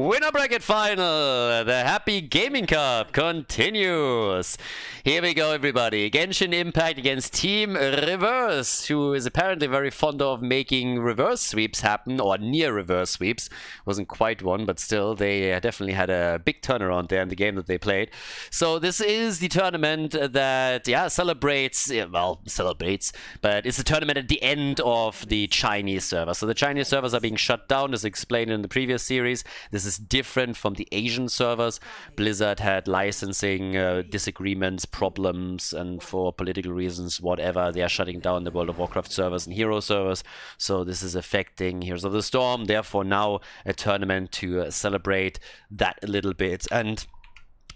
Winner bracket final! The Happy Gaming Cup continues! Here we go, everybody. Genshin Impact against Team Reverse, who is apparently very fond of making reverse sweeps happen, or near reverse sweeps. Wasn't quite one, but still, they definitely had a big turnaround there in the game that they played. So this is the tournament that, celebrates, but it's a tournament at the end of the Chinese server. So the Chinese servers are being shut down, as explained in the previous series. This is different from the Asian servers. Blizzard had licensing disagreements, problems, and for political reasons, whatever, they are shutting down the World of Warcraft servers and Hero servers. So this is affecting Heroes of the Storm. Therefore, now a tournament to celebrate that a little bit. And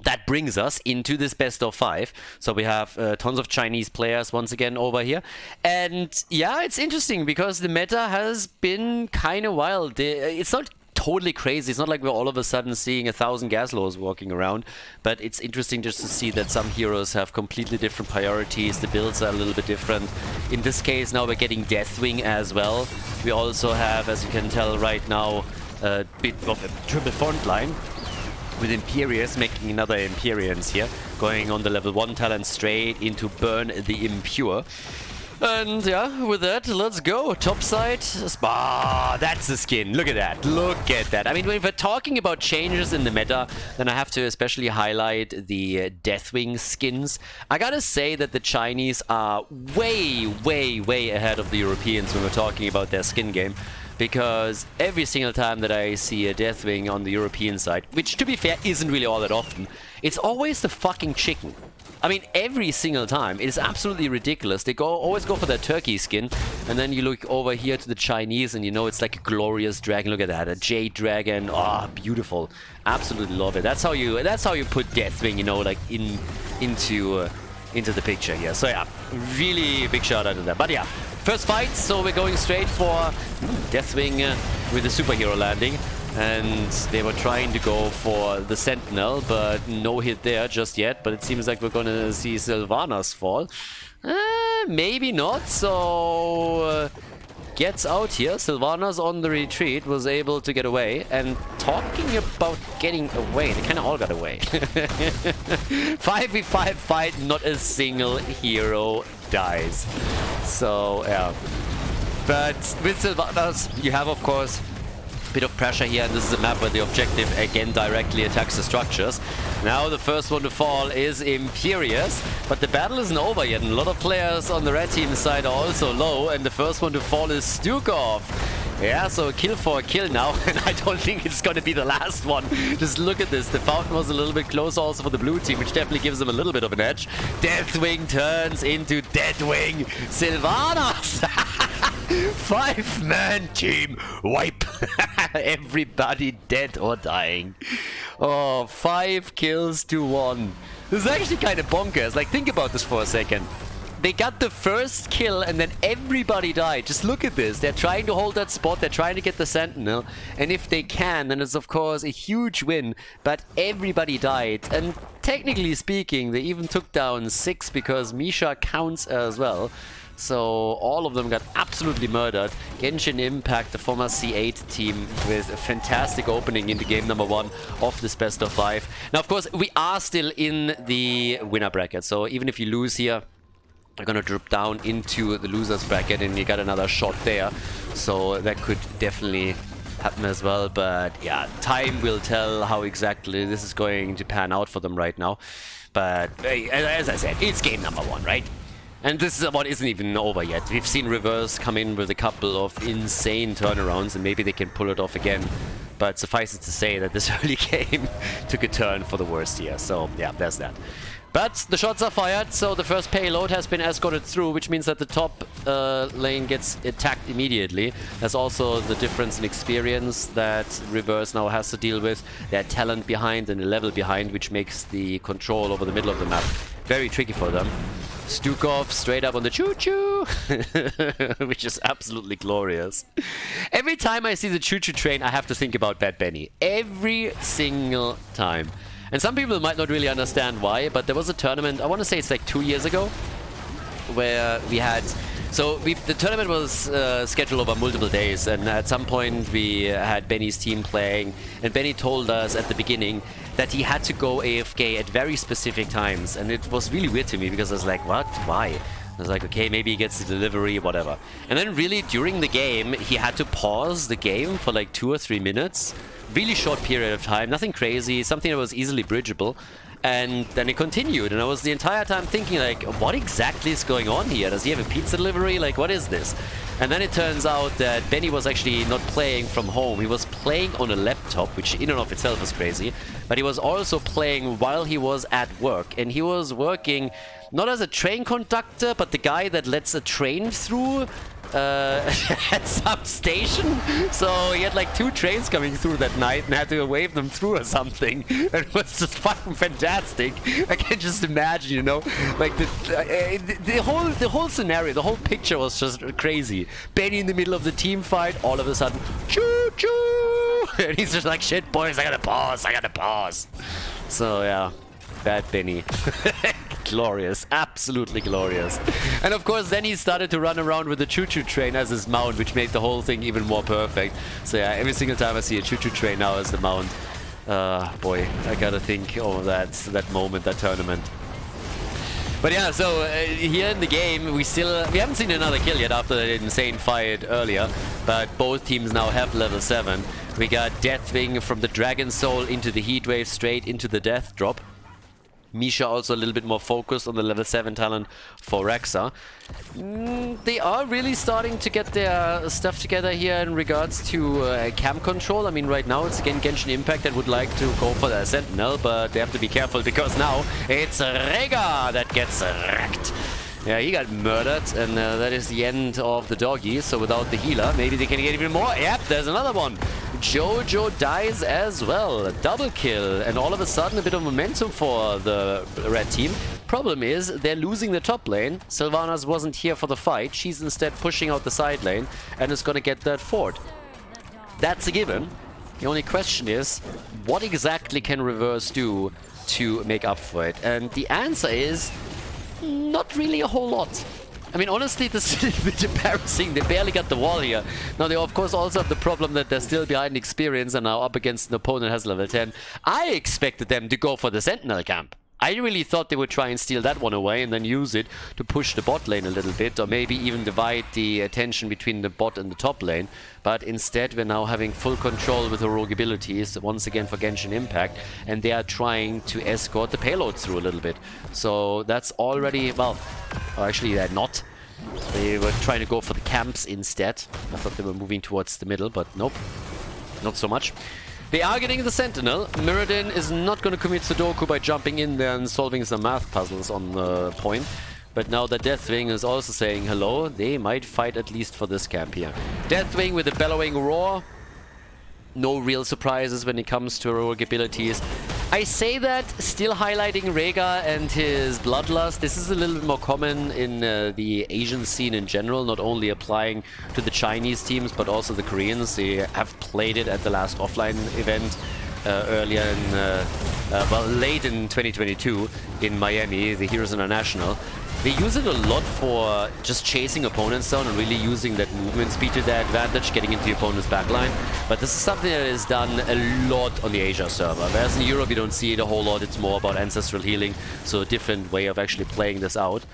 that brings us into this best of 5. So we have tons of Chinese players once again over here. And yeah, it's interesting because the meta has been kind of wild. It's not totally crazy. It's not like we're all of a sudden seeing 1,000 Gaslors walking around, but it's interesting just to see that some heroes have completely different priorities. The builds are a little bit different. In this case, now we're getting Deathwing as well. We also have, as you can tell right now, a bit of a triple front line with Imperius making another Imperians here, going on the level 1 talent straight into Burn the Impure. And yeah, with that, let's go. Top side. That's the skin. Look at that. Look at that. I mean, when we're talking about changes in the meta, then I have to especially highlight the Deathwing skins. I gotta say that the Chinese are way, way, way ahead of the Europeans when we're talking about their skin game. Because every single time that I see a Deathwing on the European side, which to be fair isn't really all that often, it's always the fucking chicken. I mean, every single time. It is absolutely ridiculous. They always go for that turkey skin, and then you look over here to the Chinese, and you know it's like a glorious dragon. Look at that, a jade dragon. Ah, beautiful. Absolutely love it. That's how you put Deathwing, you know, like into the picture here. So yeah, really big shout out to that. But yeah, first fight. So we're going straight for Deathwing with a superhero landing. And they were trying to go for the Sentinel, but no hit there just yet. But it seems like we're going to see Sylvanas fall. Maybe not, so gets out here. Sylvanas on the retreat was able to get away. And talking about getting away, they kind of all got away. 5v5 fight, not a single hero dies. So, yeah. But with Sylvanas, you have, of course, bit of pressure here, and this is a map where the objective again directly attacks the structures. Now the first one to fall is Imperius, but the battle isn't over yet, and a lot of players on the red team side are also low, and the first one to fall is Stukov. Yeah, so kill for a kill now, and I don't think it's going to be the last one. Just look at this. The fountain was a little bit closer also for the blue team, which definitely gives them a little bit of an edge. Deathwing turns into Deadwing. Sylvanas! 5-man team wipe. Everybody dead or dying. Oh, 5 kills to 1. This is actually kind of bonkers. Like, think about this for a second. They got the first kill and then everybody died. Just look at this. They're trying to hold that spot. They're trying to get the Sentinel. And if they can, then it's of course a huge win. But everybody died. And technically speaking, they even took down 6 because Misha counts as well. So all of them got absolutely murdered. Genshin Impact, the former C8 team, with a fantastic opening into game number 1 of this best of 5. Now, of course, we are still in the winner bracket. So even if you lose here, you're gonna drop down into the losers bracket and you got another shot there. So that could definitely happen as well. But yeah, time will tell how exactly this is going to pan out for them right now. But as I said, it's game number 1, right? And this is what isn't even over yet. We've seen Reverse come in with a couple of insane turnarounds, and maybe they can pull it off again. But suffice it to say that this early game took a turn for the worst here. So yeah, there's that. But the shots are fired, so the first payload has been escorted through, which means that the top lane gets attacked immediately. There's also the difference in experience that Reverse now has to deal with. Their talent behind and the level behind, which makes the control over the middle of the map very tricky for them. Stukov straight up on the choo-choo, which is absolutely glorious. Every time I see the choo-choo train, I have to think about Bad Benny. Every single time. And some people might not really understand why, but there was a tournament, I want to say it's like 2 years ago, where we had So the tournament was scheduled over multiple days, and at some point we had Benny's team playing, and Benny told us at the beginning that he had to go AFK at very specific times, and it was really weird to me because I was like, what? Why? I was like, okay, maybe he gets the delivery, whatever. And then really during the game, he had to pause the game for like 2 or 3 minutes. Really short period of time, nothing crazy, something that was easily bridgeable. And then it continued, and I was the entire time thinking, like, what exactly is going on here? Does he have a pizza delivery? Like, what is this? And then it turns out that Benny was actually not playing from home. He was playing on a laptop, which in and of itself is crazy. But he was also playing while he was at work. And he was working not as a train conductor, but the guy that lets a train through at some station. So he had like 2 trains coming through that night and had to wave them through or something. It was just fucking fantastic. I can just imagine, you know, like the whole scenario, the whole picture was just crazy. Benny in the middle of the team fight, all of a sudden, choo choo, and he's just like, shit, boys, I gotta pause. So yeah, bad Benny. Glorious, absolutely glorious. And of course then he started to run around with the choo-choo train as his mount, which made the whole thing even more perfect. So yeah, every single time I see a choo-choo train now as the mount, boy, I gotta think of that moment, that tournament. But yeah, so here in the game, we haven't seen another kill yet after that insane fight earlier, but both teams now have level 7. We got Deathwing from the Dragon Soul into the Heatwave, straight into the Death Drop. Misha also a little bit more focused on the level 7 talent for Rexa. They are really starting to get their stuff together here in regards to camp control. I mean, right now it's again Genshin Impact that would like to go for the Sentinel, but they have to be careful because now it's Rega that gets wrecked. Yeah, he got murdered, and that is the end of the doggy. So without the healer, maybe they can get even more. Yep, there's another one. Jojo dies as well. Double kill, and all of a sudden a bit of momentum for the red team. Problem is, they're losing the top lane. Sylvanas wasn't here for the fight. She's instead pushing out the side lane, and is gonna get that fort. That's a given. The only question is, what exactly can Reverse do to make up for it? And the answer is, not really a whole lot. I mean, honestly, this is a bit embarrassing. They barely got the wall here. Now, they of course also have the problem that they're still behind experience and now up against an opponent that has level 10. I expected them to go for the Sentinel camp. I really thought they would try and steal that one away and then use it to push the bot lane a little bit, or maybe even divide the attention between the bot and the top lane. But instead, we're now having full control with the rogue abilities, once again for Genshin Impact, and they are trying to escort the payload through a little bit. So that's already, well, actually they're not. They were trying to go for the camps instead. I thought they were moving towards the middle, but nope, not so much. They are getting the Sentinel. Mirrodin is not going to commit Sudoku by jumping in there and solving some math puzzles on the point. But now that Deathwing is also saying hello, they might fight at least for this camp here. Deathwing with a bellowing roar. No real surprises when it comes to heroic abilities. I say that still highlighting Rega and his bloodlust. This is a little bit more common in the Asian scene in general, not only applying to the Chinese teams, but also the Koreans. They have played it at the last offline event earlier in, well, late in 2022 in Miami, the Heroes International. They use it a lot for just chasing opponents down and really using that movement speed to their advantage, getting into the opponent's backline. But this is something that is done a lot on the Asia server. Whereas in Europe you don't see it a whole lot, it's more about ancestral healing, so a different way of actually playing this out.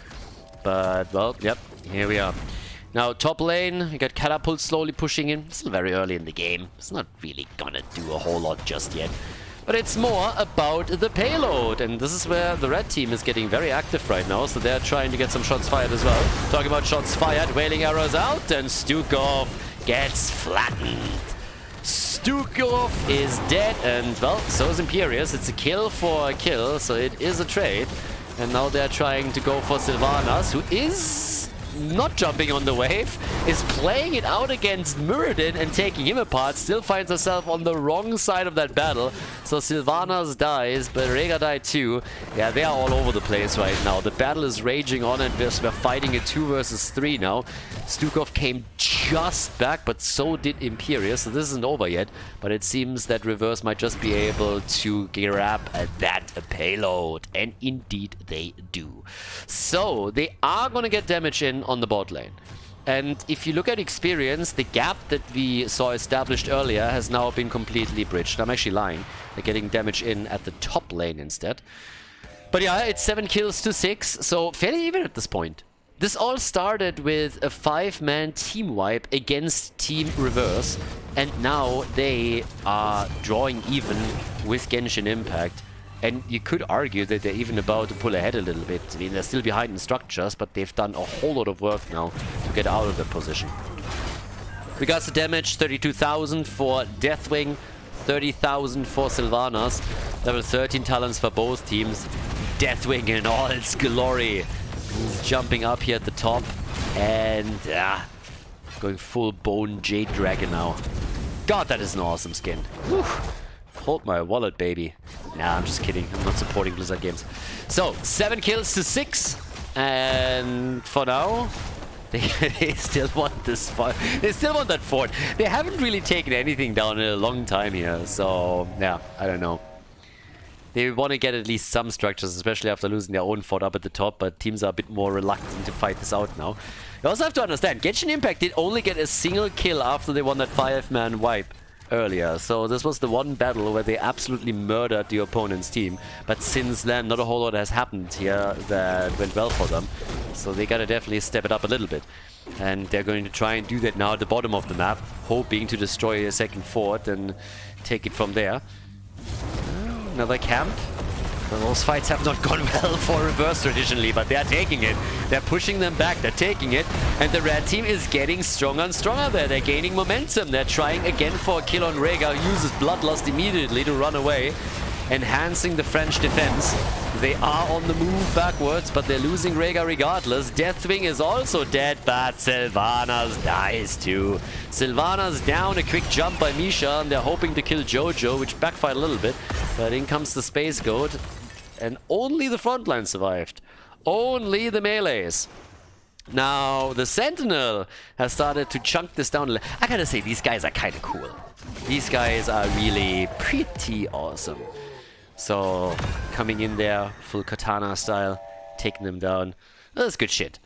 But, well, yep, here we are. Now, top lane, we got Catapult slowly pushing in. Still very early in the game. It's not really gonna do a whole lot just yet. But it's more about the payload, and this is where the red team is getting very active right now, so they're trying to get some shots fired as well. Talking about shots fired, wailing arrows out, and Stukov gets flattened. Stukov is dead, and well, so is Imperius. It's a kill for a kill, so it is a trade. And now they're trying to go for Sylvanas, who is not jumping on the wave, is playing it out against Muradin and taking him apart, still finds herself on the wrong side of that battle. So Sylvanas dies, but Rega died too. Yeah, they are all over the place right now. The battle is raging on and we're fighting a 2 versus 3 now. Stukov came just back, but so did Imperius, so this isn't over yet. But it seems that Reverse might just be able to grab that payload, and indeed they do. So they are gonna get damage in on the bot lane. And if you look at experience, the gap that we saw established earlier has now been completely bridged. I'm actually lying. They're getting damage in at the top lane instead. But yeah, it's 7 kills to 6, so fairly even at this point. This all started with a 5-man team wipe against Team Reverse, and now they are drawing even with Genshin Impact. And you could argue that they're even about to pull ahead a little bit. I mean, they're still behind in structures, but they've done a whole lot of work now to get out of that position. Regards to damage, 32,000 for Deathwing, 30,000 for Sylvanas. Level 13 talents for both teams. Deathwing in all its glory. He's jumping up here at the top and going full Bone Jade Dragon now. God, that is an awesome skin. Whew. Hold my wallet, baby. Nah, I'm just kidding. I'm not supporting Blizzard games. So, 7 kills to 6. And for now, they still want this fight. They still want that fort. They haven't really taken anything down in a long time here. So, yeah, I don't know. They want to get at least some structures, especially after losing their own fort up at the top. But teams are a bit more reluctant to fight this out now. You also have to understand, Genshin Impact did only get a single kill after they won that 5-man wipe earlier. So this was the one battle where they absolutely murdered the opponent's team. But since then, not a whole lot has happened here that went well for them. So they gotta definitely step it up a little bit. And they're going to try and do that now at the bottom of the map, hoping to destroy a second fort and take it from there. Another camp. Those fights have not gone well for Reverse traditionally, but they are taking it. They're pushing them back, they're taking it, and the red team is getting stronger and stronger there. They're gaining momentum. They're trying again for a kill on Rhaegar, uses Bloodlust immediately to run away, enhancing the French defense. They are on the move backwards, but they're losing Rhaegar regardless. Deathwing is also dead, but Sylvanas dies too. Sylvanas down, a quick jump by Misha, and they're hoping to kill Jojo, which backfired a little bit. But in comes the Space Goat, and only the front line survived. Only the melees. Now, the Sentinel has started to chunk this down. I gotta say, these guys are kind of cool. These guys are really pretty awesome. So, coming in there, full katana style, taking them down. That's good shit.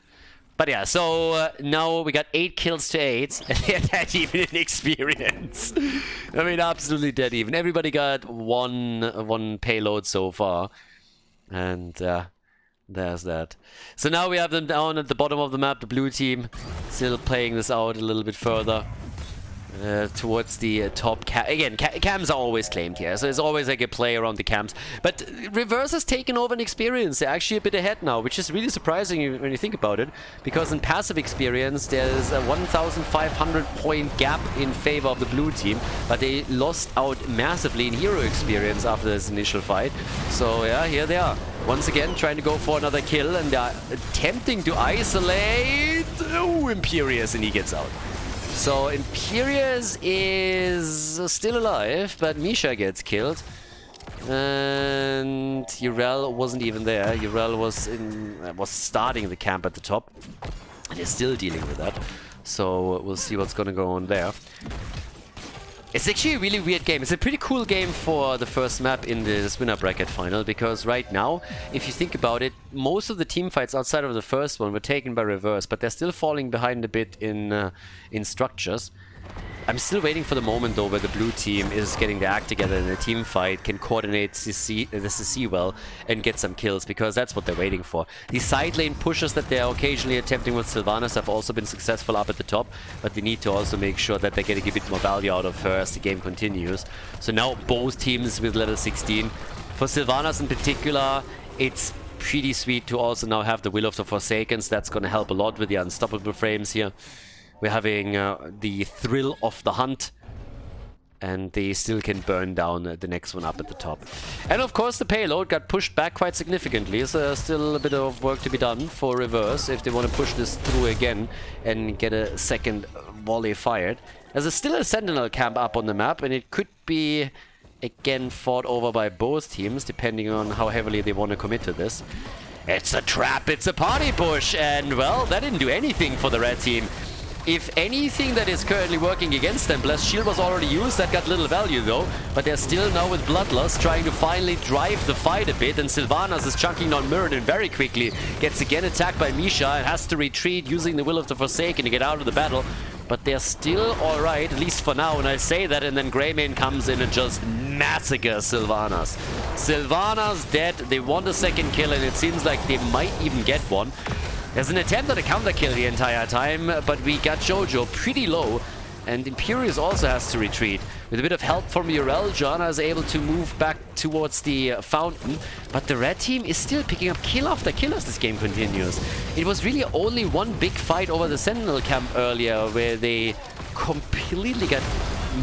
But yeah, so now we got 8 kills to 8, and they're dead even in experience. I mean, absolutely dead even. Everybody got one payload so far. And there's that. So now we have them down at the bottom of the map, the blue team, still playing this out a little bit further. Towards the top again, cams are always claimed here, so there's always like a play around the cams. But Reverse has taken over an experience. They're actually a bit ahead now, which is really surprising when you think about it, because in passive experience there's a 1,500 point gap in favor of the blue team, but they lost out massively in hero experience after this initial fight. So yeah, here they are once again trying to go for another kill, and they're attempting to isolate Imperius, and he gets out. So Imperius is still alive, but Misha gets killed. And Urel wasn't even there. Urel was starting the camp at the top. And is still dealing with that. So we'll see what's gonna go on there. It's actually a really weird game. It's a pretty cool game for the first map in this winner bracket final, because right now, if you think about it, most of the team fights outside of the first one were taken by Reverse, but they're still falling behind a bit in structures. I'm still waiting for the moment though where the blue team is getting their act together in a team fight, can coordinate the CC well and get some kills, because that's what they're waiting for. The side lane pushes that they're occasionally attempting with Sylvanas have also been successful up at the top, but they need to also make sure that they're getting a bit more value out of her as the game continues. So now both teams with level 16. For Sylvanas in particular, it's pretty sweet to also now have the Will of the Forsakens. That's going to help a lot with the unstoppable frames here. We're having the thrill of the hunt, and they still can burn down the next one up at the top. And of course the payload got pushed back quite significantly, so there's still a bit of work to be done for Reverse if they want to push this through again and get a second volley fired. There's still a Sentinel camp up on the map, and it could be again fought over by both teams depending on how heavily they want to commit to this. It's a trap, it's a party push, and well, that didn't do anything for the red team. if anything that is currently working against them, Blessed Shield was already used, that got little value though, but they're still now with Bloodlust trying to finally drive the fight a bit, and Sylvanas is chunking down Mirrodin very quickly, gets again attacked by Misha and has to retreat using the Will of the Forsaken to get out of the battle, but they're still alright, at least for now, and I say that, and then Greymane comes in and just massacres Sylvanas. Sylvanas dead, they want a second kill, and it seems like they might even get one. There's an attempt at a counter kill the entire time, but we got Jojo pretty low, and Imperius also has to retreat. With a bit of help from Urel, Janna is able to move back towards the fountain, but the red team is still picking up kill after kill as this game continues. It was really only one big fight over the Sentinel camp earlier where they completely got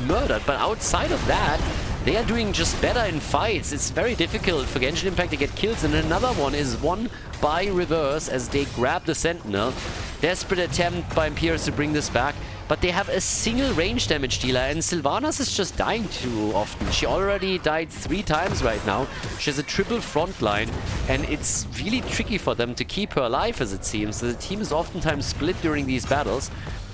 murdered, but outside of that, they are doing just better in fights. It's very difficult for Genshin Impact to get kills, and another one is won by Reverse as they grab the Sentinel. Desperate attempt by Imperius to bring this back, but they have a single range damage dealer, and Sylvanas is just dying too often. She already died 3 times right now. She has a triple front line, and it's really tricky for them to keep her alive, as it seems. The team is oftentimes split during these battles,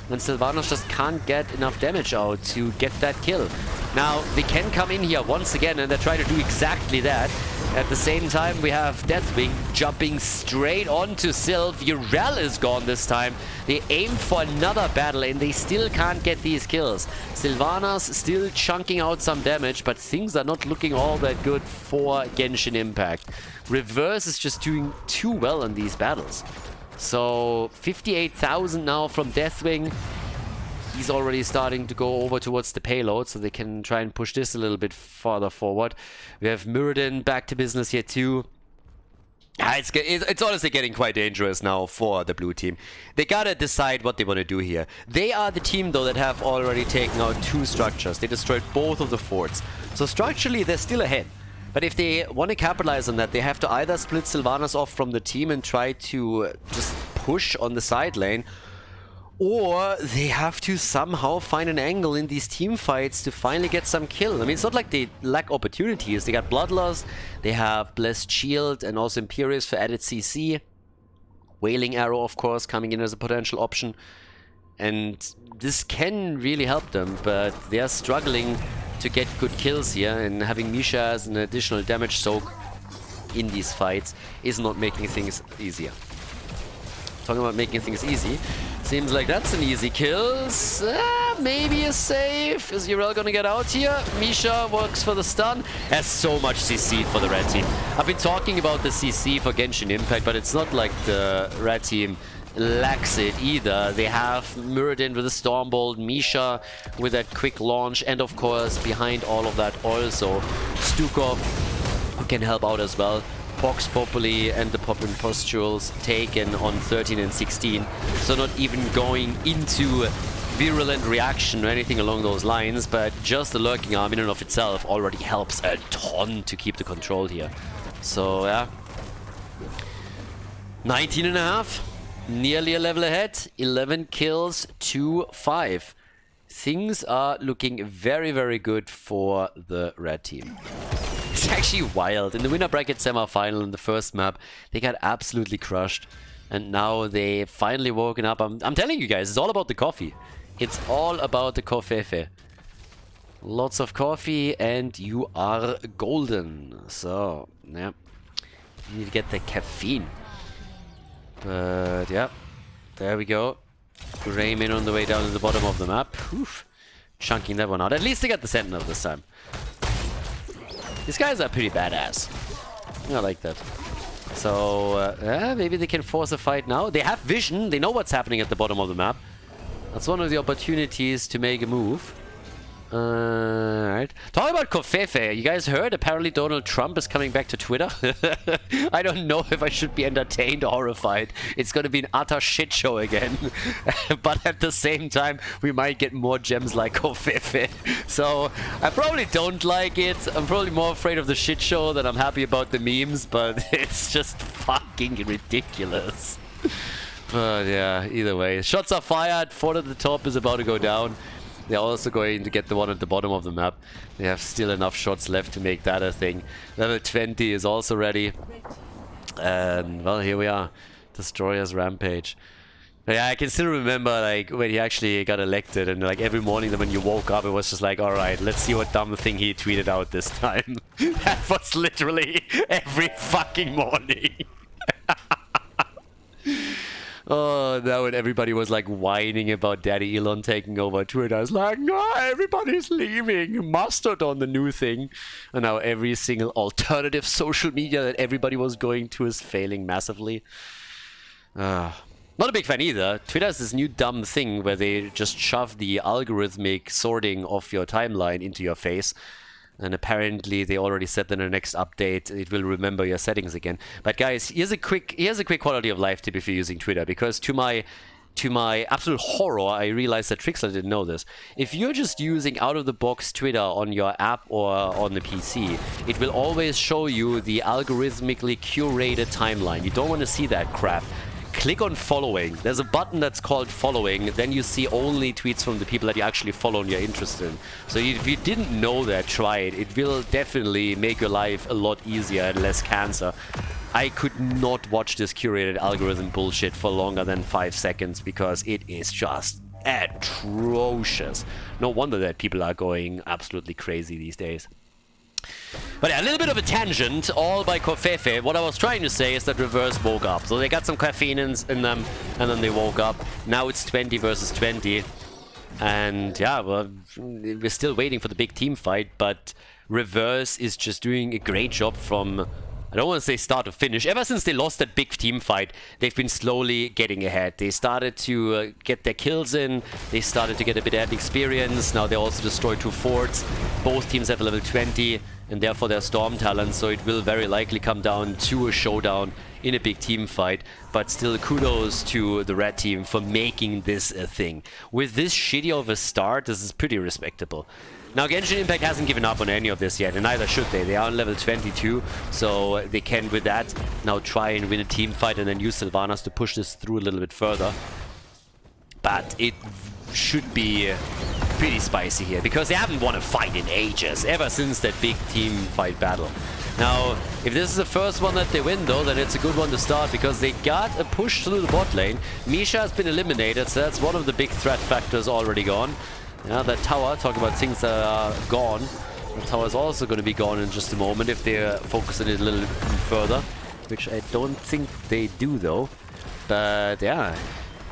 and Sylvanas just can't get enough damage out to get that kill. Now, they can come in here once again, and they're trying to do exactly that. At the same time, we have Deathwing jumping straight onto Sylv. Urel is gone this time. They aim for another battle, and they still can't get these kills. Sylvanas still chunking out some damage, but things are not looking all that good for Genshin Impact. Reverse is just doing too well in these battles. So 58,000 now from Deathwing. He's already starting to go over towards the payload, so they can try and push this a little bit farther forward. We have Mirrodin back to business here too. It's honestly getting quite dangerous now for the blue team. They gotta decide what they want to do here. They are the team though that have already taken out 2 structures. They destroyed both of the forts. So structurally they're still ahead. But if they want to capitalize on that, they have to either split Sylvanas off from the team and try to just push on the side lane, or they have to somehow find an angle in these team fights to finally get some kill. I mean, it's not like they lack opportunities. They got Bloodlust, they have Blessed Shield, and also Imperius for added CC. Wailing Arrow, of course, coming in as a potential option. And this can really help them, but they are struggling to get good kills here, and having Misha as an additional damage soak in these fights is not making things easier. Talking about making things easy, seems like that's an easy kill. Maybe a save. Is Urel gonna get out here? Misha works for the stun. Has so much CC for the red team. I've been talking about the CC for Genshin Impact, but it's not like the red team lacks it either. They have Mirrodin with a Stormbolt, Misha with that quick launch, and of course behind all of that also Stukov, who can help out as well. Vox Populi and the Pop Impostuals taken on 13 and 16, so not even going into virulent reaction or anything along those lines, but just the Lurking Arm in and of itself already helps a ton to keep the control here. So yeah, 19.5, nearly a level ahead, 11 kills to 5. Things are looking very, very good for the red team. It's actually wild. In the winner bracket semi-final in the first map, they got absolutely crushed. And now they finally woken up. I'm telling you guys, it's all about the coffee. It's all about the coffee. Lots of coffee and you are golden. So, yeah. You need to get the caffeine. But, yeah. There we go. Greymane on the way down to the bottom of the map. Oof. Chunking that one out. At least they got the Sentinel this time. These guys are pretty badass. I like that. So, maybe they can force a fight now. They have vision. They know what's happening at the bottom of the map. That's one of the opportunities to make a move. Alright. Talking about Kofefe, you guys heard? Apparently Donald Trump is coming back to Twitter. I don't know if I should be entertained or horrified. It's gonna be an utter shit show again. But at the same time, we might get more gems like Kofefe. So, I probably don't like it. I'm probably more afraid of the shit show than I'm happy about the memes, but it's just fucking ridiculous. But yeah, either way. Shots are fired. Fort at the top is about to go down. They're also going to get the one at the bottom of the map. They have still enough shots left to make that a thing. Level 20 is also ready. And, well, here we are. Destroyer's Rampage. Yeah, I can still remember like when he actually got elected, and like every morning when you woke up, it was just like, all right, let's see what dumb thing he tweeted out this time. That was literally every fucking morning. Oh, now when everybody was like whining about Daddy Elon taking over Twitter, I was like, no, everybody's leaving. Mastodon, the new thing. And now every single alternative social media that everybody was going to is failing massively. Not a big fan either. Twitter has this new dumb thing where they just shove the algorithmic sorting of your timeline into your face. And apparently they already said that in the next update it will remember your settings again. But guys, here's a quick quality of life tip if you're using Twitter, because to my absolute horror, I realized that Trixler didn't know this. If you're just using out-of-the-box Twitter on your app or on the PC, it will always show you the algorithmically curated timeline. You don't want to see that crap. Click on following. There's a button that's called following. Then you see only tweets from the people that you actually follow and you're interested in. So if you didn't know that, try it. It will definitely make your life a lot easier and less cancer. I could not watch this curated algorithm bullshit for longer than 5 seconds because it is just atrocious. No wonder that people are going absolutely crazy these days. But yeah, a little bit of a tangent, all by Covfefe. What I was trying to say is that Reverse woke up. So they got some caffeine in them, and then they woke up. Now it's 20 versus 20. And yeah, well, we're still waiting for the big team fight, but Reverse is just doing a great job from, I don't want to say start to finish. Ever since they lost that big team fight, they've been slowly getting ahead. They started to get their kills in. They started to get a bit of experience. Now they also destroyed 2 forts. Both teams have level 20, and therefore their storm talent. So it will very likely come down to a showdown in a big team fight. But still, kudos to the red team for making this a thing. With this shitty of a start, this is pretty respectable. Now, Genshin Impact hasn't given up on any of this yet, and neither should they. They are on level 22, so they can, with that, now try and win a team fight and then use Sylvanas to push this through a little bit further. But it should be pretty spicy here, because they haven't won a fight in ages, ever since that big team fight battle. Now, if this is the first one that they win, though, then it's a good one to start, because they got a push through the bot lane. Misha has been eliminated, so that's one of the big threat factors already gone. Yeah, that tower, talking about things that are gone. The tower is also going to be gone in just a moment if they focus on it a little bit further, which I don't think they do, though. But yeah,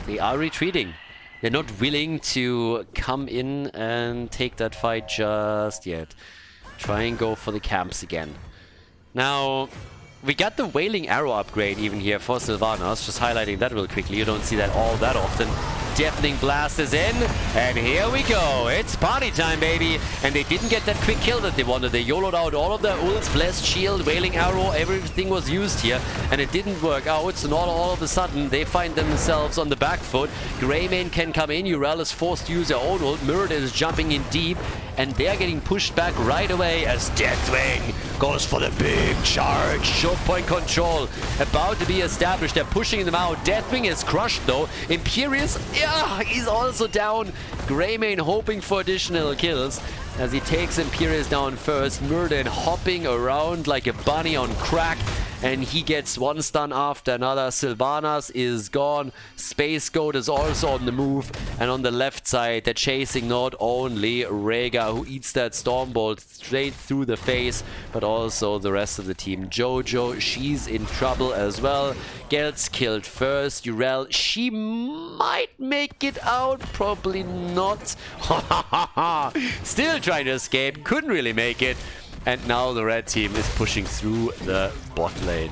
they are retreating. They're not willing to come in and take that fight just yet. Try and go for the camps again. Now, we got the Wailing Arrow upgrade even here for Sylvanas. Just highlighting that real quickly. You don't see that all that often. Deafening Blast is in, and here we go. It's party time, baby. And they didn't get that quick kill that they wanted. They YOLO'd out all of their ults, Blessed Shield, Wailing Arrow, everything was used here, and it didn't work out. So not all of a sudden, they find themselves on the back foot. Greymane can come in. Urel is forced to use their own ult. Mirror is jumping in deep, and they're getting pushed back right away as Deathwing goes for the big charge. Choke point control about to be established. They're pushing them out. Deathwing is crushed, though. Imperius, yeah, he's also down. Greymane hoping for additional kills as he takes Imperius down first. Murden hopping around like a bunny on crack, and he gets one stun after another. Sylvanas is gone. Space Goat is also on the move, and on the left side they're chasing not only Rega, who eats that Stormbolt straight through the face, but also the rest of the team. Jojo, she's in trouble as well. Gets killed first. Urel, she might make it out, probably not. Still trying to escape, couldn't really make it. And now the red team is pushing through the bot lane.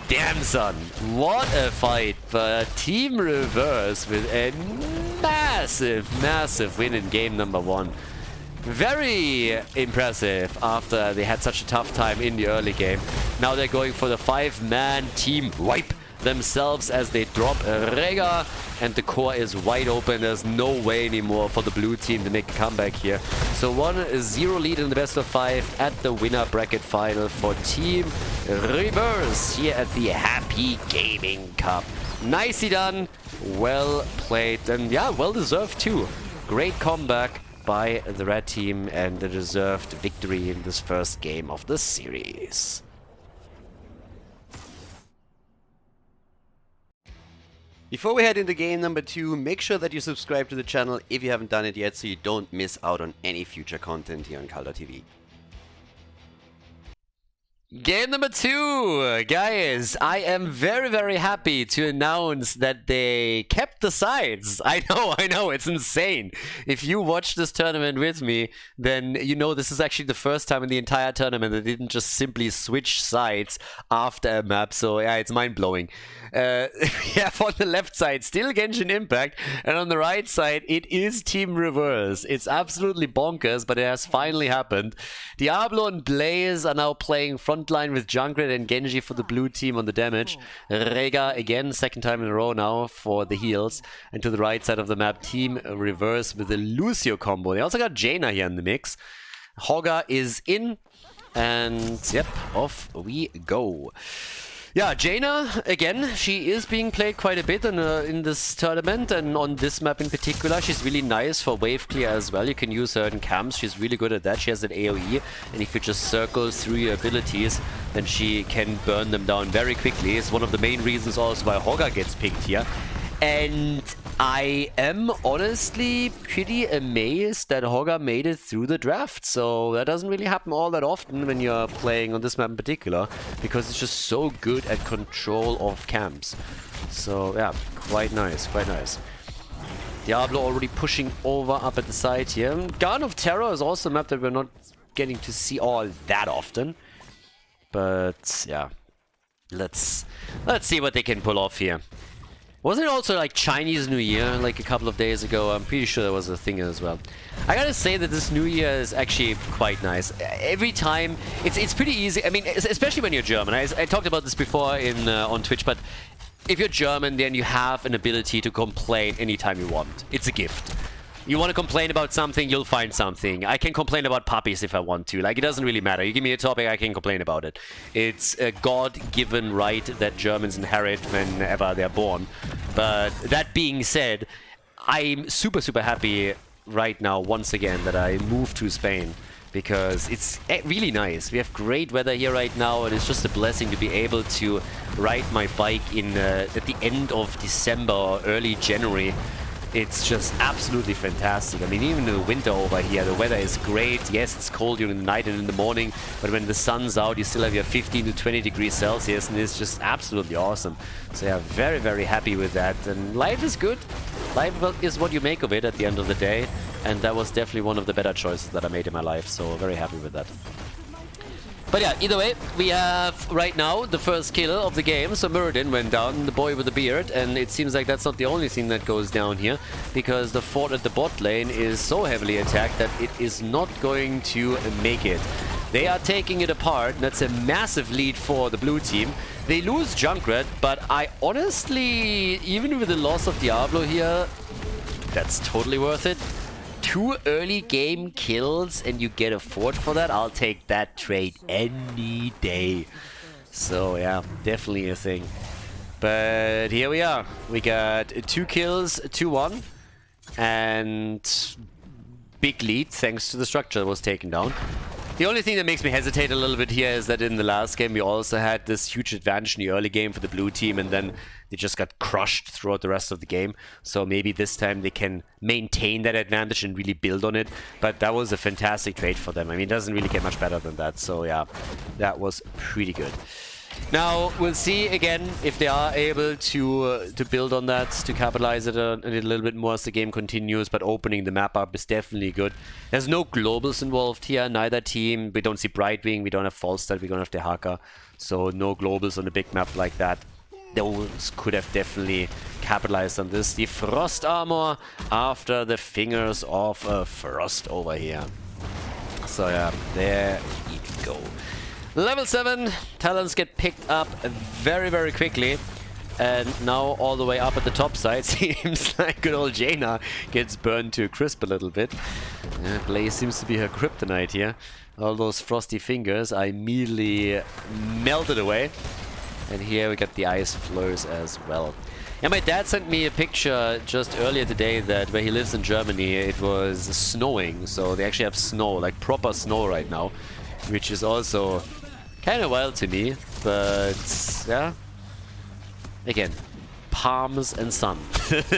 Damn, son, what a fight. But Team Reverse with a massive win in game number 1. Very impressive after they had such a tough time in the early game. Now they're going for the 5-man team wipe themselves as they drop Rega, and the core is wide open. There's no way anymore for the blue team to make a comeback here. So 1-0 lead in the best of 5 at the winner bracket final for Team Reverse here at the Happy Gaming Cup. Nicely done, well played, and yeah, well deserved too. Great comeback by the red team and the deserved victory in this first game of the series. Before we head into game number 2, make sure that you subscribe to the channel if you haven't done it yet so you don't miss out on any future content here on Khaldor TV. Game number 2, guys. I am very happy to announce that they kept the sides. I know, it's insane. If you watch this tournament with me, then you know this is actually the first time in the entire tournament that they didn't just simply switch sides after a map. So yeah, it's mind-blowing. We have on the left side still Genshin Impact, and on the right side it is Team Reverse. It's absolutely bonkers, but it has finally happened. Diablo and Blaze are now playing frontline with Junkrat and Genji for the blue team on the damage. Rega again, second time in a row now for the heals. And to the right side of the map, Team Reverse with the Lucio combo. They also got Jaina here in the mix. Hogga is in, and yep, off we go. Yeah, Jaina, again, she is being played quite a bit in this tournament, and on this map in particular. She's really nice for wave clear as well. You can use her in camps. She's really good at that. She has an AoE, and if you just circle through your abilities, then she can burn them down very quickly. It's one of the main reasons also why Hogga gets picked here. And I am honestly pretty amazed that Hogga made it through the draft. So that doesn't really happen all that often when you're playing on this map in particular, because it's just so good at control of camps. So yeah, quite nice, quite nice. Diablo already pushing over up at the side here. Garden of Terror is also a map that we're not getting to see all that often. But yeah, let's see what they can pull off here. Wasn't it also like Chinese New Year like a couple of days ago? I'm pretty sure that was a thing as well. I gotta say that this New Year is actually quite nice. Every time, it's pretty easy. I mean, especially when you're German. I talked about this before in on Twitch, but if you're German, then you have an ability to complain anytime you want. It's a gift. You want to complain about something, you'll find something. I can complain about puppies if I want to. Like, it doesn't really matter. You give me a topic, I can complain about it. It's a God-given right that Germans inherit whenever they're born. But that being said, I'm super happy right now, once again, that I moved to Spain. Because it's really nice. We have great weather here right now, and it's just a blessing to be able to ride my bike in at the end of December or early January. It's just absolutely fantastic. I mean, even in the winter over here, the weather is great. Yes, it's cold during the night and in the morning, but when the sun's out, you still have your 15 to 20 degrees Celsius, and it's just absolutely awesome. So yeah, very happy with that. And life is good. Life is what you make of it at the end of the day, and that was definitely one of the better choices that I made in my life, so very happy with that. But yeah, either way, we have right now the first kill of the game. So Muradin went down, the boy with the beard, and it seems like that's not the only thing that goes down here, because the fort at the bot lane is so heavily attacked that it is not going to make it. They are taking it apart. That's a massive lead for the blue team. They lose Junkrat, but I honestly, even with the loss of Diablo here, that's totally worth it. 2 early game kills and you get a fort for that. I'll take that trade any day. So yeah, definitely a thing. But here we are. We got 2 kills, 2-1, and big lead thanks to the structure that was taken down. The only thing that makes me hesitate a little bit here is that in the last game we also had this huge advantage in the early game for the blue team, and then they just got crushed throughout the rest of the game. So maybe this time they can maintain that advantage and really build on it. But that was a fantastic trade for them. I mean, it doesn't really get much better than that. So yeah, that was pretty good. Now, we'll see again if they are able to build on that, to capitalize it a little bit more as the game continues, but opening the map up is definitely good. There's no globals involved here, neither team. We don't see Brightwing, we don't have Falstad, we don't have Dehaka, so no globals on a big map like that. Those could have definitely capitalized on this. The Frost Armor after the Fingers of Frost over here. So yeah, there you go. Level 7, talents get picked up very quickly. And now all the way up at the top side, seems like good old Jaina gets burned to a crisp a little bit. Blaze seems to be her kryptonite here. All those frosty fingers are immediately melted away. And here we got the ice floors as well. Yeah, my dad sent me a picture just earlier today that where he lives in Germany, it was snowing. So they actually have snow, like proper snow right now, which is also kind of wild to me. But yeah, again, palms, and sun. It's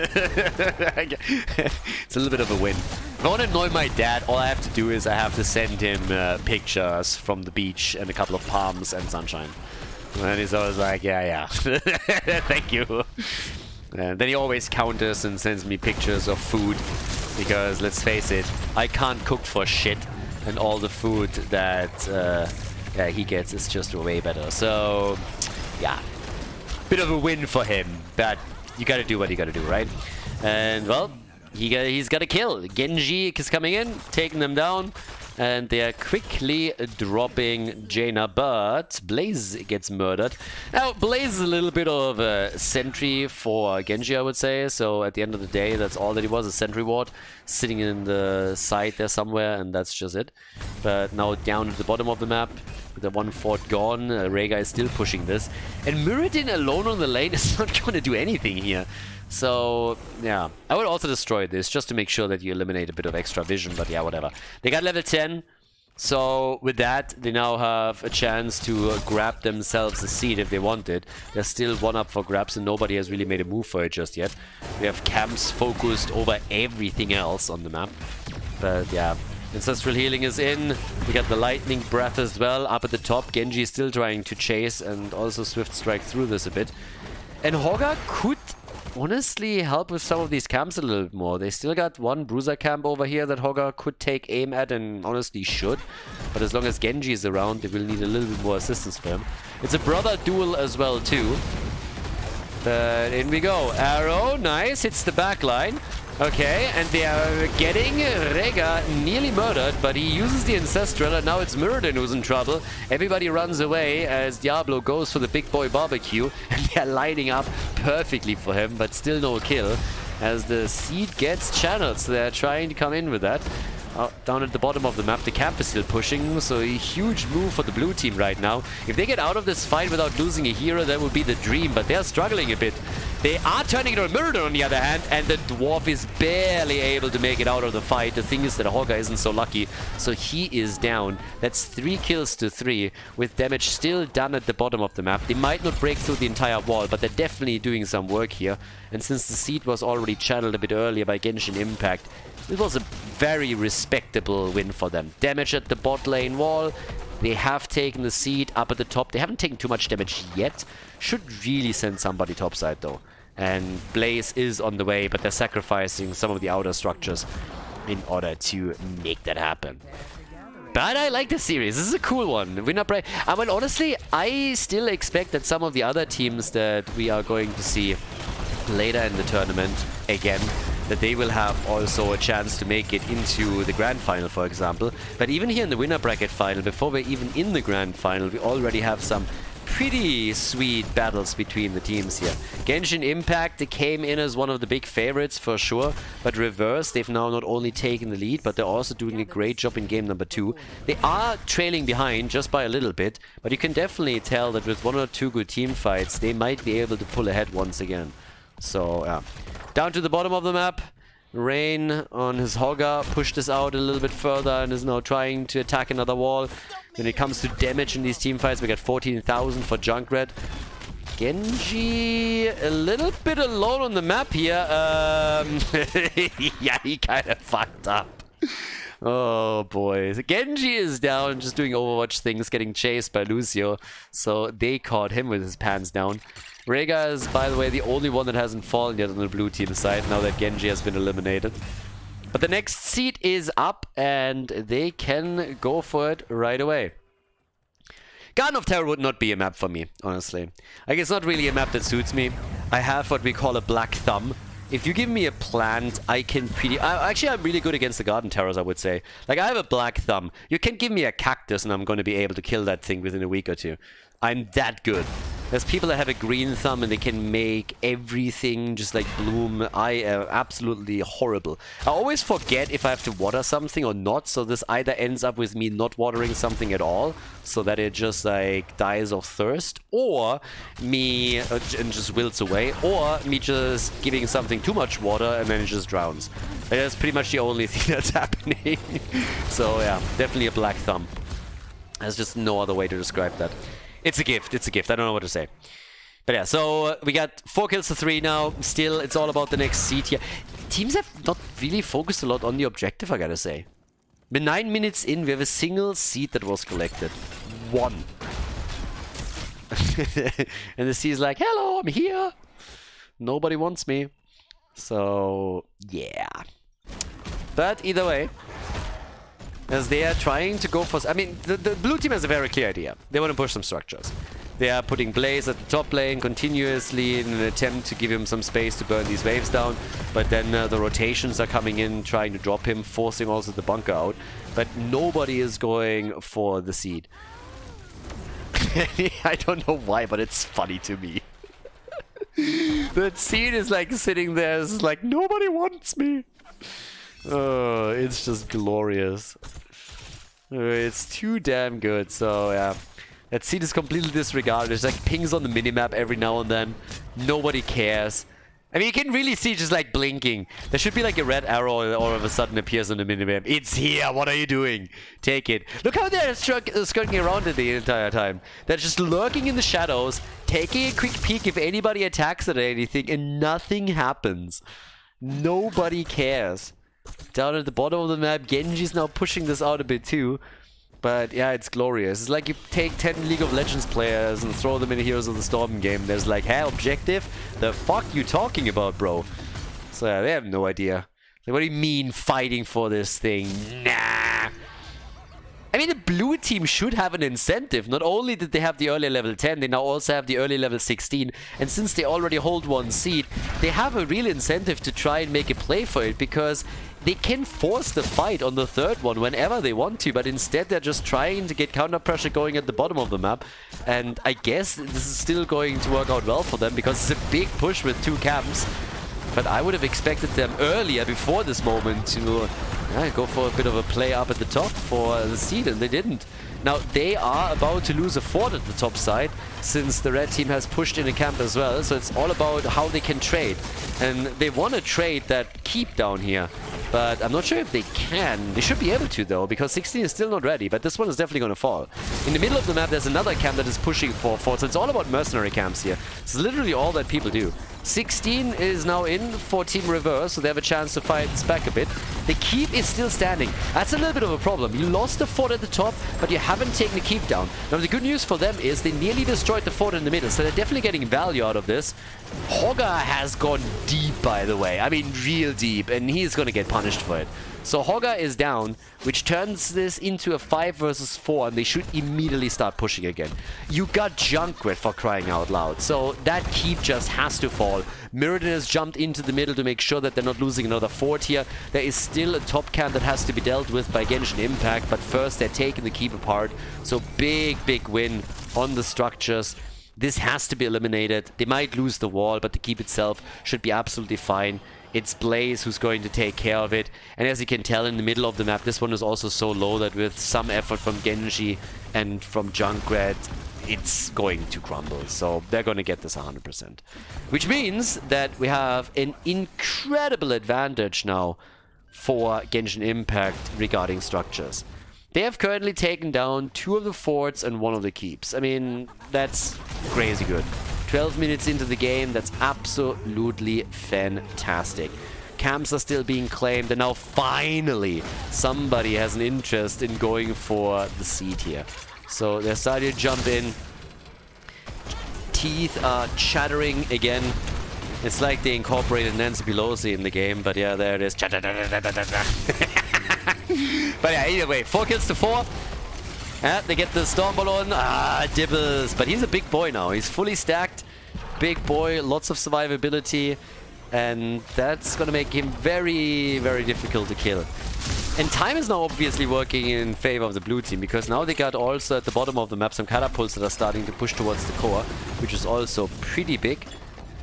a little bit of a win. If I want to annoy my dad, all I have to do is I have to send him pictures from the beach and a couple of palms and sunshine. And he's always like, yeah. Thank you. And then he always counters and sends me pictures of food. Because, let's face it, I can't cook for shit. And all the food that he gets is just way better. So, yeah. Bit of a win for him. But you gotta do what you gotta do, right? And, well, he's got a kill. Genji is coming in, taking them down. And they are quickly dropping Jaina, but Blaze gets murdered. Now, Blaze is a little bit of a sentry for Genji, I would say. So at the end of the day, that's all that he was, a sentry ward sitting in the side there somewhere, and that's just it. But now down at the bottom of the map, with the one fort gone, Rhaegar is still pushing this. And Muradin alone on the lane is not going to do anything here. So, yeah, I would also destroy this just to make sure that you eliminate a bit of extra vision, but yeah, whatever. They got level 10, so with that, they now have a chance to grab themselves a seed if they want it. There's still one up for grabs and nobody has really made a move for it just yet. We have camps focused over everything else on the map. But yeah, Ancestral Healing is in. We got the Lightning Breath as well up at the top. Genji is still trying to chase and also Swift Strike through this a bit. And Hogga could honestly help with some of these camps a little bit more. They still got one Bruiser camp over here that Hogga could take aim at and honestly should. But as long as Genji is around, they will need a little bit more assistance for him. It's a brother duel as well too. But in we go. Arrow, nice, hits the back line. Okay, and they are getting Rhaegar nearly murdered, but he uses the Ancestral, and now it's Muradin who's in trouble. Everybody runs away as Diablo goes for the big boy barbecue, and they're lining up perfectly for him, but still no kill, as the seed gets channeled, so they're trying to come in with that. Down at the bottom of the map, the camp is still pushing, so a huge move for the blue team right now. If they get out of this fight without losing a hero, that would be the dream, but they're struggling a bit. They are turning it on Muradin on the other hand, and the dwarf is barely able to make it out of the fight. The thing is that Hogga isn't so lucky, so he is down. That's 3 kills to 3, with damage still done at the bottom of the map. They might not break through the entire wall, but they're definitely doing some work here. And since the seed was already channeled a bit earlier by Genshin Impact, it was a very respectable win for them. Damage at the bot lane wall. They have taken the seed up at the top. They haven't taken too much damage yet. Should really send somebody topside though. And Blaze is on the way, but they're sacrificing some of the outer structures in order to make that happen. But I like this series. This is a cool one. We're not bright. I mean, honestly, I still expect that some of the other teams that we are going to see later in the tournament again, that they will have also a chance to make it into the grand final, for example. But even here in the winner bracket final, before we're even in the grand final, we already have some pretty sweet battles between the teams here. Genshin Impact, they came in as one of the big favorites for sure, but reverse, they've now not only taken the lead, but they're also doing a great job in game number 2. They are trailing behind just by a little bit, but you can definitely tell that with 1 or 2 good team fights, they might be able to pull ahead once again. So, yeah. Down to the bottom of the map, Rain on his Hogga pushed this out a little bit further and is now trying to attack another wall. When it comes to damage in these team fights, we got 14,000 for Junkrat. Genji a little bit alone on the map here. Yeah, he kind of fucked up. Oh boy. So Genji is down, just doing Overwatch things, getting chased by Lucio. So they caught him with his pants down. Rhaegar is, by the way, the only one that hasn't fallen yet on the blue team side, now that Genji has been eliminated. But the next seed is up, and they can go for it right away. Garden of Terror would not be a map for me, honestly. Like, it's not really a map that suits me. I have what we call a black thumb. If you give me a plant, I can pretty... Actually, I'm really good against the Garden Terrors, I would say. Like, I have a black thumb. You can give me a cactus, and I'm going to be able to kill that thing within a week or two. I'm that good. There's people that have a green thumb and they can make everything just like bloom. I am absolutely horrible. I always forget if I have to water something or not, so this either ends up with me not watering something at all, so that it just like dies of thirst, or me and just wilts away, or me just giving something too much water and then it just drowns. That's pretty much the only thing that's happening. So yeah, definitely a black thumb. There's just no other way to describe that. It's a gift, it's a gift. I don't know what to say. But yeah, so we got 4 kills to 3 now. Still, it's all about the next seed here. Teams have not really focused a lot on the objective, I gotta say. But 9 minutes in, we have a single seed that was collected. 1. And the seed is like, hello, I'm here. Nobody wants me. So, yeah. But either way, as they are trying to go for... I mean, the blue team has a very clear idea. They want to push some structures. They are putting Blaze at the top lane continuously in an attempt to give him some space to burn these waves down. But then the rotations are coming in, trying to drop him, forcing also the bunker out. But nobody is going for the seed. I don't know why, but it's funny to me. That seed is like sitting there, it's like, nobody wants me. Oh, it's just glorious. It's too damn good, so yeah. That seed is completely disregarded. There's like pings on the minimap every now and then. Nobody cares. I mean, you can really see just like blinking. There should be like a red arrow all of a sudden appears on the minimap. It's here. What are you doing? Take it. Look how they're skirting around it the entire time. They're just lurking in the shadows, taking a quick peek if anybody attacks it or anything, and nothing happens. Nobody cares. Down at the bottom of the map, Genji's now pushing this out a bit too. But yeah, it's glorious. It's like you take 10 League of Legends players and throw them in a Heroes of the Storm game. There's like, hey, objective? The fuck you talking about, bro? So yeah, they have no idea. Like, what do you mean fighting for this thing? Nah. I mean, the blue team should have an incentive. Not only did they have the early level 10, they now also have the early level 16. And since they already hold 1 seed, they have a real incentive to try and make a play for it, because they can force the fight on the 3rd one whenever they want to, but instead they're just trying to get counter pressure going at the bottom of the map. And I guess this is still going to work out well for them, because it's a big push with 2 camps. But I would have expected them earlier, before this moment, to go for a bit of a play up at the top for the seed, and they didn't. Now, they are about to lose a fort at the top side, since the red team has pushed in a camp as well, so it's all about how they can trade. And they want to trade that keep down here, but I'm not sure if they can. They should be able to, though, because 16 is still not ready, but this one is definitely going to fall. In the middle of the map, there's another camp that is pushing for forts, so it's all about mercenary camps here. It's literally all that people do. 16 is now in for Team Reverse, so they have a chance to fight this back a bit. The keep is still standing. That's a little bit of a problem. You lost the fort at the top, but you haven't taken the keep down. Now, the good news for them is they nearly destroyed the fort in the middle, so they're definitely getting value out of this. Hogger has gone deep, by the way. I mean, real deep, and he's going to get punished for it. So Hogger is down, which turns this into a 5 versus 4, and they should immediately start pushing again. You got Junkrat, for crying out loud, so that keep just has to fall. Mirrodin has jumped into the middle to make sure that they're not losing another fort here. There is still a top camp that has to be dealt with by Genshin Impact, but first they're taking the keep apart. So big win on the structures. This has to be eliminated. They might lose the wall, but the keep itself should be absolutely fine. It's Blaze who's going to take care of it. And as you can tell in the middle of the map, this one is also so low that with some effort from Genji and from Junkrat, it's going to crumble. So they're going to get this 100%. Which means that we have an incredible advantage now for Genshin Impact regarding structures. They have currently taken down 2 of the forts and 1 of the keeps. I mean, that's crazy good. 12 minutes into the game, that's absolutely fantastic. Camps are still being claimed, and now finally somebody has an interest in going for the seed here. So they're starting to jump in. Teeth are chattering again. It's like they incorporated Nancy Pelosi in the game, but yeah, there it is. But yeah, either way, 4 kills to 4. They get the Storm Balloon. Dibbles. But he's a big boy now. He's fully stacked. Big boy, lots of survivability. And that's going to make him very, very difficult to kill. And time is now obviously working in favor of the blue team, because now they got also at the bottom of the map some catapults that are starting to push towards the core, which is also pretty big.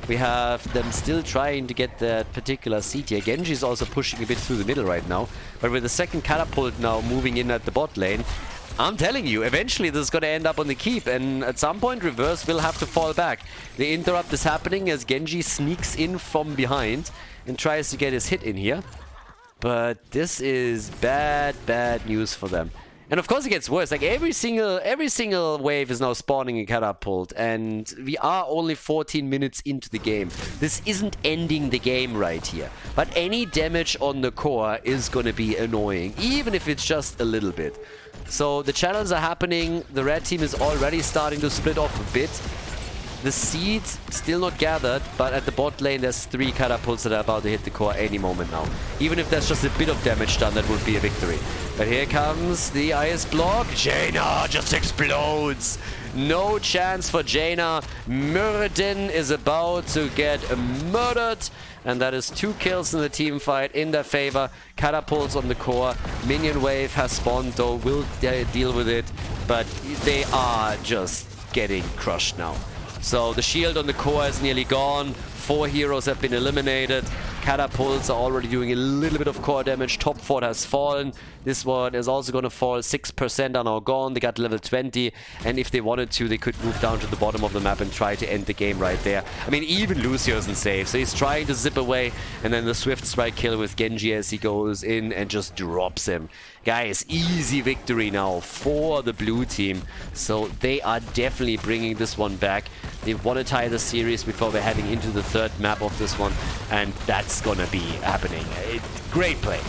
We have them still trying to get that particular seed here. Genji is also pushing a bit through the middle right now. But with the second catapult now moving in at the bot lane, I'm telling you, eventually this is going to end up on the keep, and at some point Reverse will have to fall back. The interrupt is happening as Genji sneaks in from behind and tries to get his hit in here. But this is bad news for them. And of course it gets worse. Like every single wave is now spawning a catapult, and we are only 14 minutes into the game. This isn't ending the game right here. But any damage on the core is going to be annoying, even if it's just a little bit. So the channels are happening. The red team is already starting to split off a bit. The seeds still not gathered, but at the bot lane there's 3 catapults that are about to hit the core any moment now. Even if there's just a bit of damage done, that would be a victory. But here comes the ice block. Jaina just explodes. No chance for Jaina. Muradin is about to get murdered. And that is 2 kills in the team fight in their favor. Catapults on the core. Minion wave has spawned though. Will deal with it. But they are just getting crushed now. So the shield on the core is nearly gone. 4 heroes have been eliminated. Catapults are already doing a little bit of core damage. Top fort has fallen. This one is also going to fall. 6% are now gone. They got level 20. And if they wanted to, they could move down to the bottom of the map and try to end the game right there. I mean, even Lucio isn't safe. So he's trying to zip away. And then the Swift Strike kill with Genji as he goes in and just drops him. Guys, easy victory now for the blue team. So they are definitely bringing this one back. They want to tie the series before we're heading into the 3rd map of this one. And that's gonna be happening. Great play.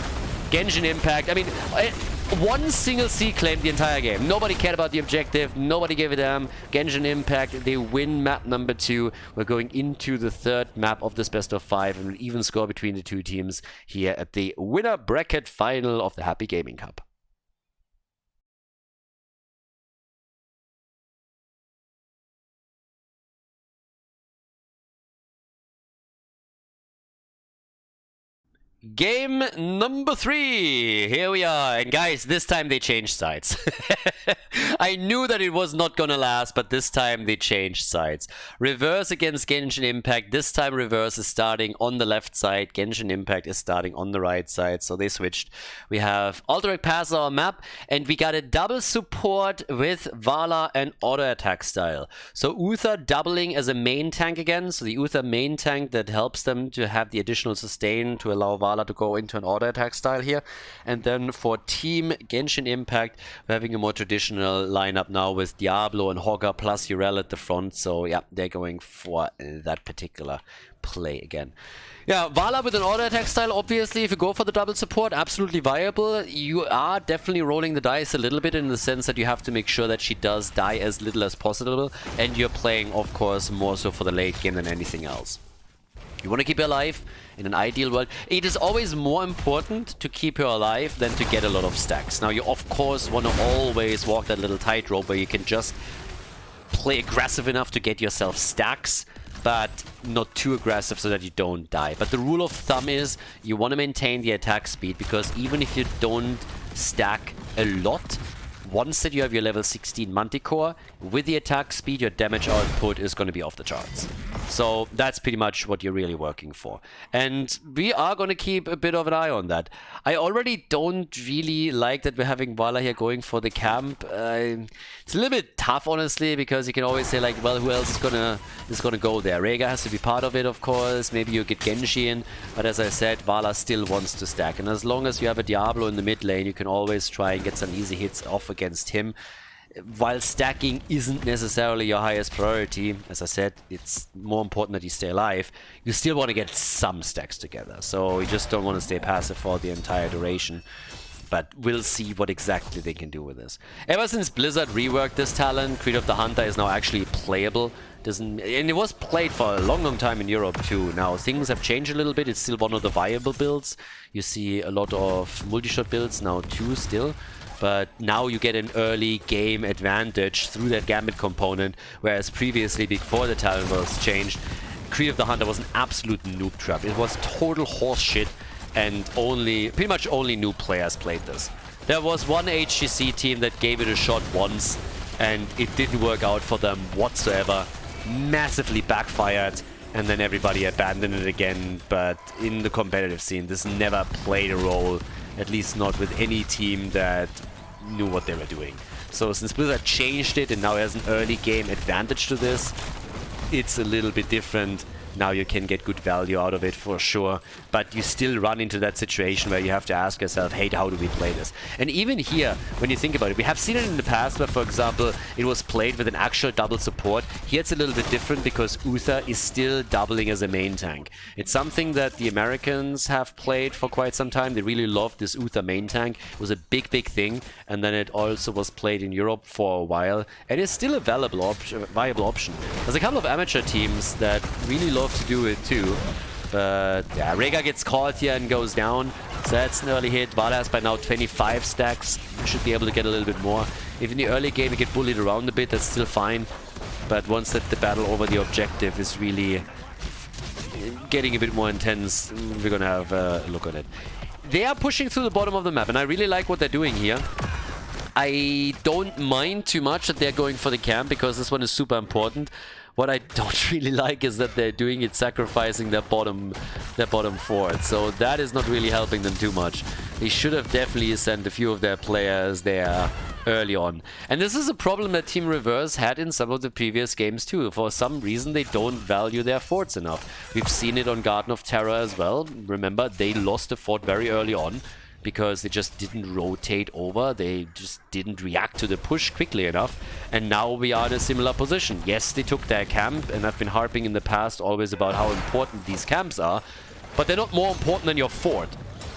Genshin Impact. I mean, 1 single C claimed the entire game. Nobody cared about the objective. Nobody gave a damn. Genshin Impact, they win map number 2. We're going into the 3rd map of this best of 5 and an even score between the 2 teams here at the winner bracket final of the Happy Gaming Cup. Game number 3. Here we are. And guys, this time they changed sides. I knew that it was not gonna last, but this time they changed sides. Reverse against Genshin Impact. This time Reverse is starting on the left side. Genshin Impact is starting on the right side. So they switched. We have Alterac Pass our map, and we got a double support with Vala and auto attack style. So Uther doubling as a main tank again. So the Uther main tank that helps them to have the additional sustain to allow Vala to go into an auto attack style here. And then for Team Genshin Impact, we're having a more traditional lineup now with Diablo and Hogger plus Urel at the front. So yeah, they're going for that particular play again. Yeah, Vala with an auto attack style, obviously, if you go for the double support, absolutely viable. You are definitely rolling the dice a little bit in the sense that you have to make sure that she does die as little as possible. And you're playing, of course, more so for the late game than anything else. You want to keep her alive in an ideal world. It is always more important to keep her alive than to get a lot of stacks. Now, you of course want to always walk that little tightrope where you can just play aggressive enough to get yourself stacks, but not too aggressive so that you don't die. But the rule of thumb is you want to maintain the attack speed, because even if you don't stack a lot, once that you have your level 16 Manticore, with the attack speed, your damage output is going to be off the charts. So that's pretty much what you're really working for. And we are going to keep a bit of an eye on that. I already don't really like that we're having Vala here going for the camp. It's a little bit tough, honestly, because you can always say, like, well, who else is gonna go there? Rhaegar has to be part of it, of course. Maybe you get Genji in. But as I said, Vala still wants to stack. And as long as you have a Diablo in the mid lane, you can always try and get some easy hits off against him. While stacking isn't necessarily your highest priority, as I said, it's more important that you stay alive. You still want to get some stacks together, so you just don't want to stay passive for the entire duration. But we'll see what exactly they can do with this. Ever since Blizzard reworked this talent, Creed of the Hunter is now actually playable. And it was played for a long time in Europe too. Now things have changed a little bit. It's still one of the viable builds. You see a lot of multi-shot builds now too still. But now you get an early game advantage through that Gambit component, whereas previously, before the talent was changed, Creed of the Hunter was an absolute noob trap. It was total horse shit, and pretty much only new players played this. There was one HGC team that gave it a shot once, and it didn't work out for them whatsoever. Massively backfired, and then everybody abandoned it again. But in the competitive scene, this never played a role. At least not with any team that knew what they were doing. So since Blizzard changed it and now has an early game advantage to this, it's a little bit different. now you can get good value out of it for sure. But you still run into that situation where you have to ask yourself, hey, how do we play this? And even here, when you think about it, we have seen it in the past where, for example, it was played with an actual double support. Here it's a little bit different because Uther is still doubling as a main tank. It's something that the Americans have played for quite some time. They really loved this Uther main tank. It was a big thing, and then it also was played in Europe for a while. It is still a viable option. There's a couple of amateur teams that really love to do it too. But yeah, Rega gets caught here and goes down. So that's an early hit. Valla has by now 25 stacks. Should be able to get a little bit more. If in the early game you get bullied around a bit, that's still fine. But once that the battle over the objective is really getting a bit more intense, we're gonna have a look at it. They are pushing through the bottom of the map, and I really like what they're doing here. I don't mind too much that they're going for the camp, because this one is super important. What I don't really like is that they're doing it sacrificing their bottom fort. So that is not really helping them too much. They should have definitely sent a few of their players there early on. And this is a problem that Team Reverse had in some of the previous games too. For some reason they don't value their forts enough. We've seen it on Garden of Terror as well. Remember, they lost the fort very early on because they just didn't rotate over. They just didn't react to the push quickly enough. And now we are in a similar position. Yes, they took their camp, and I've been harping in the past always about how important these camps are, but they're not more important than your fort.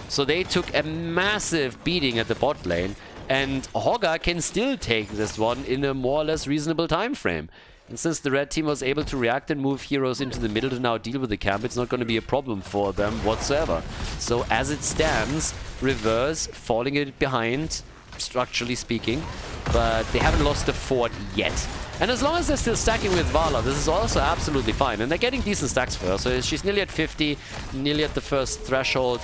So they took a massive beating at the bot lane, and Hogga can still take this one in a more or less reasonable time frame. And since the red team was able to react and move heroes into the middle to now deal with the camp, it's not going to be a problem for them whatsoever. So as it stands, Reverse falling a bit behind, structurally speaking, but they haven't lost the fort yet. And as long as they're still stacking with Valla, this is also absolutely fine. And they're getting decent stacks for her. So she's nearly at 50, nearly at the first threshold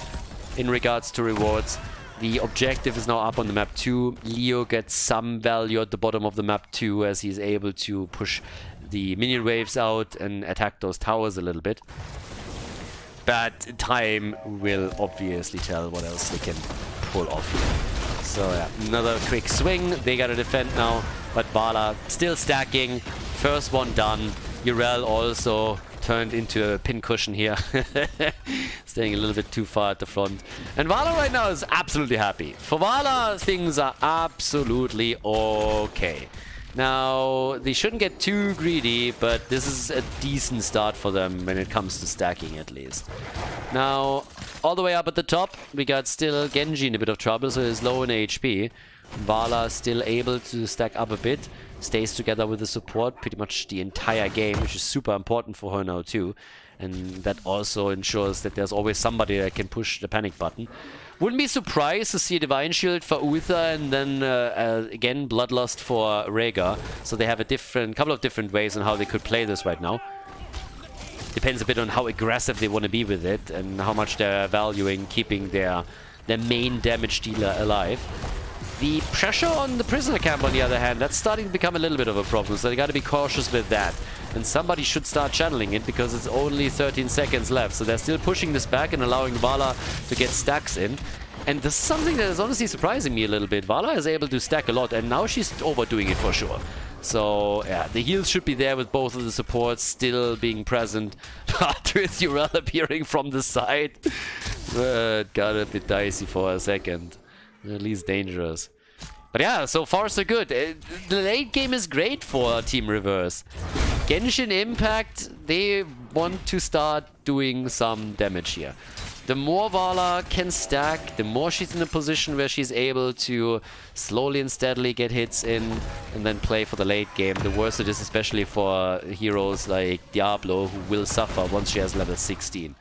in regards to rewards. The objective is now up on the map too. Leo gets some value at the bottom of the map too, as he's able to push the minion waves out and attack those towers a little bit. But time will obviously tell what else they can pull off here. So yeah, another quick swing. They gotta defend now, but Valla still stacking. First one done. Urel also turned into a pincushion here. Staying a little bit too far at the front. And Valla right now is absolutely happy. For Valla, things are absolutely okay. Now, they shouldn't get too greedy, but this is a decent start for them when it comes to stacking, at least. Now, all the way up at the top, we got still Genji in a bit of trouble, so he's low in HP. Valla still able to stack up a bit. Stays together with the support pretty much the entire game, which is super important for her now too. And that also ensures that there's always somebody that can push the panic button. Wouldn't be surprised to see a Divine Shield for Uther and then again Bloodlust for Rega. So they have a couple of different ways on how they could play this right now. Depends a bit on how aggressive they want to be with it and how much they're valuing keeping their main damage dealer alive. The pressure on the prisoner camp, on the other hand, that's starting to become a little bit of a problem, so they got to be cautious with that. And somebody should start channeling it, because it's only 13 seconds left, so they're still pushing this back and allowing Valla to get stacks in. And this is something that is honestly surprising me a little bit. Valla is able to stack a lot, and now she's overdoing it for sure. So, yeah, the heals should be there with both of the supports still being present. But with Urel appearing from the side, it got a bit dicey for a second. At least dangerous. But yeah, so far so good. The late game is great for Team Reverse. Genshin Impact, they want to start doing some damage here. The more Valla can stack, the more she's in a position where she's able to slowly and steadily get hits in and then play for the late game. The worse it is, especially for heroes like Diablo, who will suffer once she has level 16.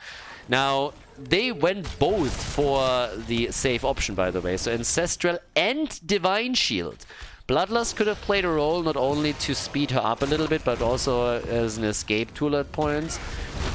Now, they went both for the safe option, by the way. So Ancestral and Divine Shield. Bloodlust could have played a role not only to speed her up a little bit, but also as an escape tool at points.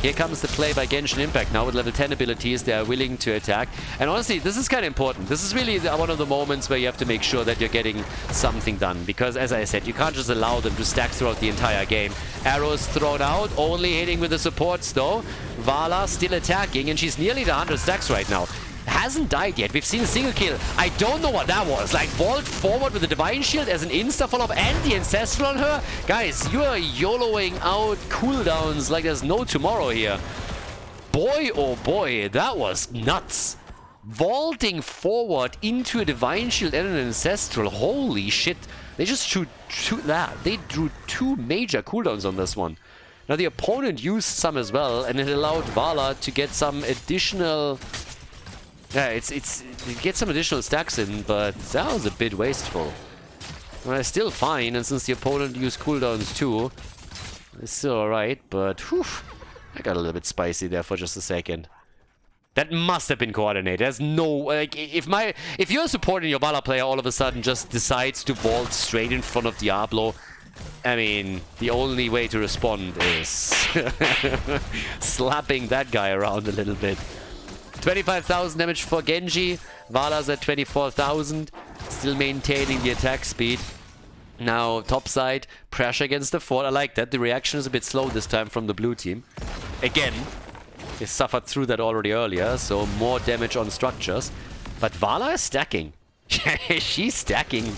Here comes the play by Genshin Impact. Now with level 10 abilities, they are willing to attack. And honestly, this is kind of important. This is really one of the moments where you have to make sure that you're getting something done. Because as I said, you can't just allow them to stack throughout the entire game. Arrows thrown out, only hitting with the supports though. Valla still attacking, and she's nearly at 100 stacks right now. hasn't died yet. We've seen a single kill. I don't know what that was. Like, vault forward with the Divine Shield as an insta follow-up and the Ancestral on her? Guys, you are YOLOing out cooldowns like there's no tomorrow here. Boy, oh boy, that was nuts. Vaulting forward into a Divine Shield and an Ancestral. Holy shit. They just they drew 2 major cooldowns on this one. Now the opponent used some as well, and it allowed Vala to get some additional... Yeah, get some additional stacks in, but that was a bit wasteful. Well, it's still fine, and since the opponent used cooldowns too, it's still alright, but whew, I got a little bit spicy there for just a second. That must have been coordinated. There's no... Like, if you're supporting your Vala player all of a sudden just decides to vault straight in front of Diablo, I mean, the only way to respond is slapping that guy around a little bit. 25,000 damage for Genji. Vala's at 24,000. Still maintaining the attack speed. Now, top side, pressure against the fort. I like that. The reaction is a bit slow this time from the blue team. Again, they suffered through that already earlier, so more damage on structures. But Vala is stacking. She's stacking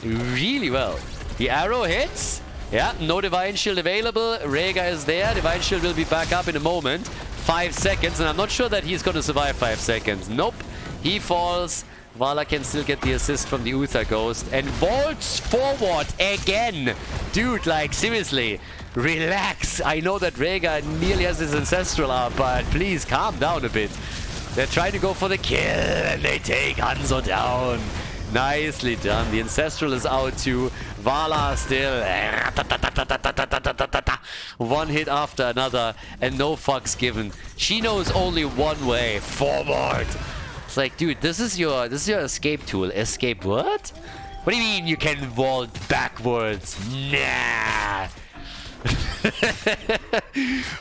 really well. The arrow hits. Yeah, no Divine Shield available. Rhaegar is there. Divine Shield will be back up in a moment. 5 seconds, and I'm not sure that he's going to survive 5 seconds. Nope. He falls. Vala can still get the assist from the Uther Ghost and vaults forward again. Dude, like, seriously. Relax. I know that Rhaegar nearly has his Ancestral up, but please calm down a bit. They're trying to go for the kill, and they take Hanzo down. Nicely done. The Ancestral is out too. Vala still. One hit after another, and no fucks given. She knows only one way. Forward. It's like, dude, this is your escape tool. Escape what? What do you mean you can vault backwards? Nah.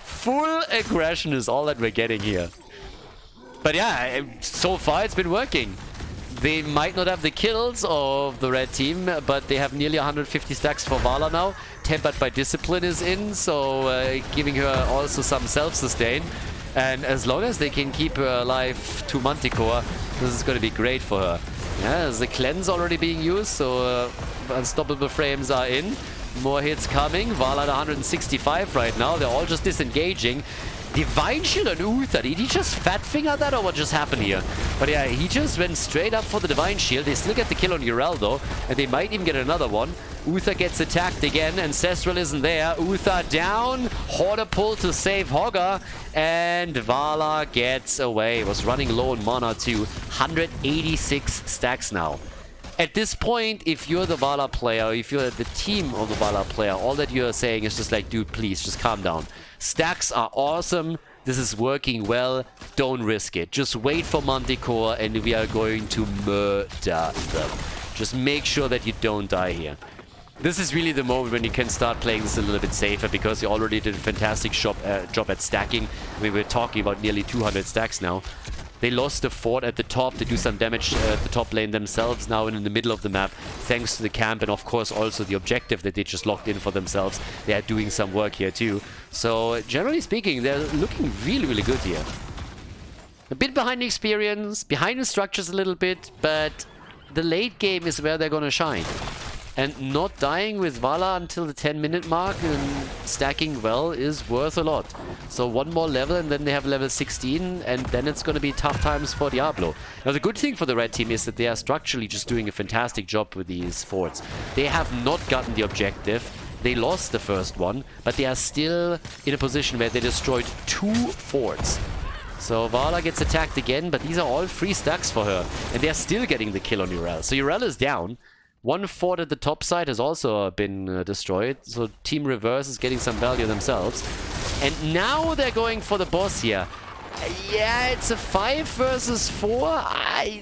Full aggression is all that we're getting here. But yeah, so far it's been working. They might not have the kills of the red team, but they have nearly 150 stacks for Vala now. Tempered by Discipline is in, so giving her also some self-sustain. And as long as they can keep her alive to Manticore, this is going to be great for her. Yeah, there's the cleanse already being used, so unstoppable frames are in. More hits coming. Vala at 165 right now. They're all just disengaging. Divine Shield on Uther. Did he just fat finger that, or what just happened here? But yeah, he just went straight up for the Divine Shield. They still get the kill on Yrel though, and they might even get another one. Uther gets attacked again. Ancestral isn't there. Uther down. Hoarder pull to save Hogger, and Vala gets away. Was running low on mana too. 186 stacks now. At this point, if you're the Vala player, if you're the team of the Vala player, all that you're saying is just like, dude, please, just calm down. Stacks are awesome. This is working well. Don't risk it. Just wait for Manticore, and we are going to murder them. Just make sure that you don't die here. This is really the moment when you can start playing this a little bit safer, because you already did a fantastic job at stacking. I mean, we're talking about nearly 200 stacks now. They lost the fort at the top. They do some damage at the top lane themselves now and in the middle of the map, thanks to the camp and of course also the objective that they just locked in for themselves. They are doing some work here too. So generally speaking, they're looking really, really good here. A bit behind the experience, behind the structures a little bit, but the late game is where they're gonna shine. And not dying with Vala until the 10-minute mark and stacking well is worth a lot. So one more level and then they have level 16, and then it's going to be tough times for Diablo. Now the good thing for the red team is that they are structurally just doing a fantastic job with these forts. They have not gotten the objective. They lost the first one, but they are still in a position where they destroyed 2 forts. So Vala gets attacked again, but these are all free stacks for her. And they are still getting the kill on Yrel. So Yrel is down. One fort at the top side has also been destroyed, so Team Reverse is getting some value themselves. And now they're going for the boss here. Yeah, it's a 5 versus 4.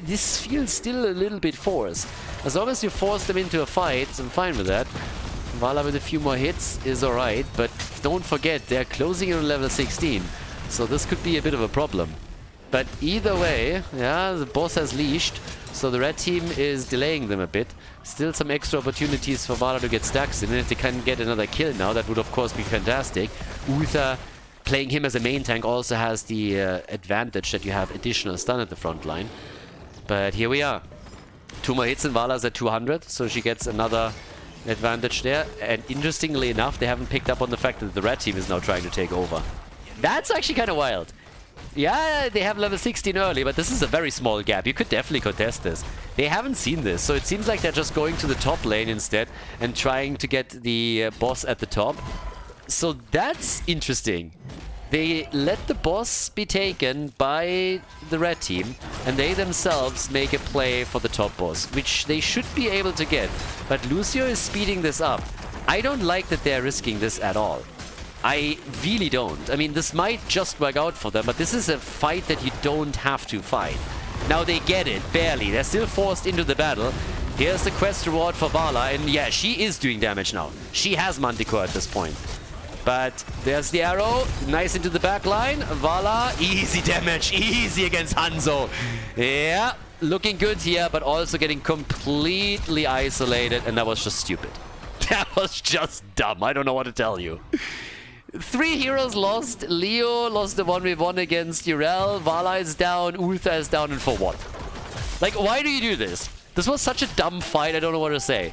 This feels still a little bit forced. As long as you force them into a fight, I'm fine with that. Vala with a few more hits is alright, but don't forget, they're closing in on level 16. So this could be a bit of a problem. But either way, yeah, the boss has leashed. So the red team is delaying them a bit. Still some extra opportunities for Vala to get stacks in. And if they can get another kill now, that would of course be fantastic. Uther playing him as a main tank also has the advantage that you have additional stun at the front line. But here we are. 2 more hits and Vala's at 200, so she gets another advantage there. And interestingly enough, they haven't picked up on the fact that the red team is now trying to take over. That's actually kind of wild. Yeah, they have level 16 early, but this is a very small gap. You could definitely contest this. They haven't seen this, so it seems like they're just going to the top lane instead and trying to get the boss at the top. So that's interesting. They let the boss be taken by the red team, and they themselves make a play for the top boss, which they should be able to get. But Lucio is speeding this up. I don't like that they're risking this at all. I really don't. I mean, this might just work out for them, but this is a fight that you don't have to fight. Now they get it, barely. They're still forced into the battle. Here's the quest reward for Vala, and yeah, she is doing damage now. She has Manticore at this point. But there's the arrow, nice into the back line. Vala, easy damage, easy against Hanzo. Yeah, looking good here, but also getting completely isolated, and that was just stupid. That was just dumb, I don't know what to tell you. 3 heroes lost. Leo lost the 1v1 against Urel. Vala is down. Ultha is down. And for what? Like, why do you do this? This was such a dumb fight. I don't know what to say.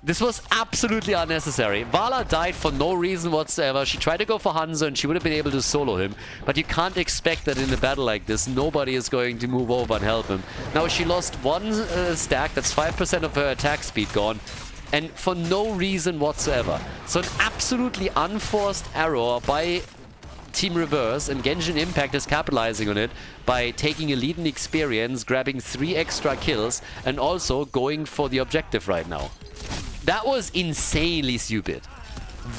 This was absolutely unnecessary. Vala died for no reason whatsoever. She tried to go for Hanzo and she would have been able to solo him. But you can't expect that in a battle like this. Nobody is going to move over and help him. Now, she lost 1 stack. That's 5% of her attack speed gone. And for no reason whatsoever. So an absolutely unforced error by Team Reverse, and Genshin Impact is capitalizing on it by taking a lead in experience, grabbing 3 extra kills, and also going for the objective right now. That was insanely stupid.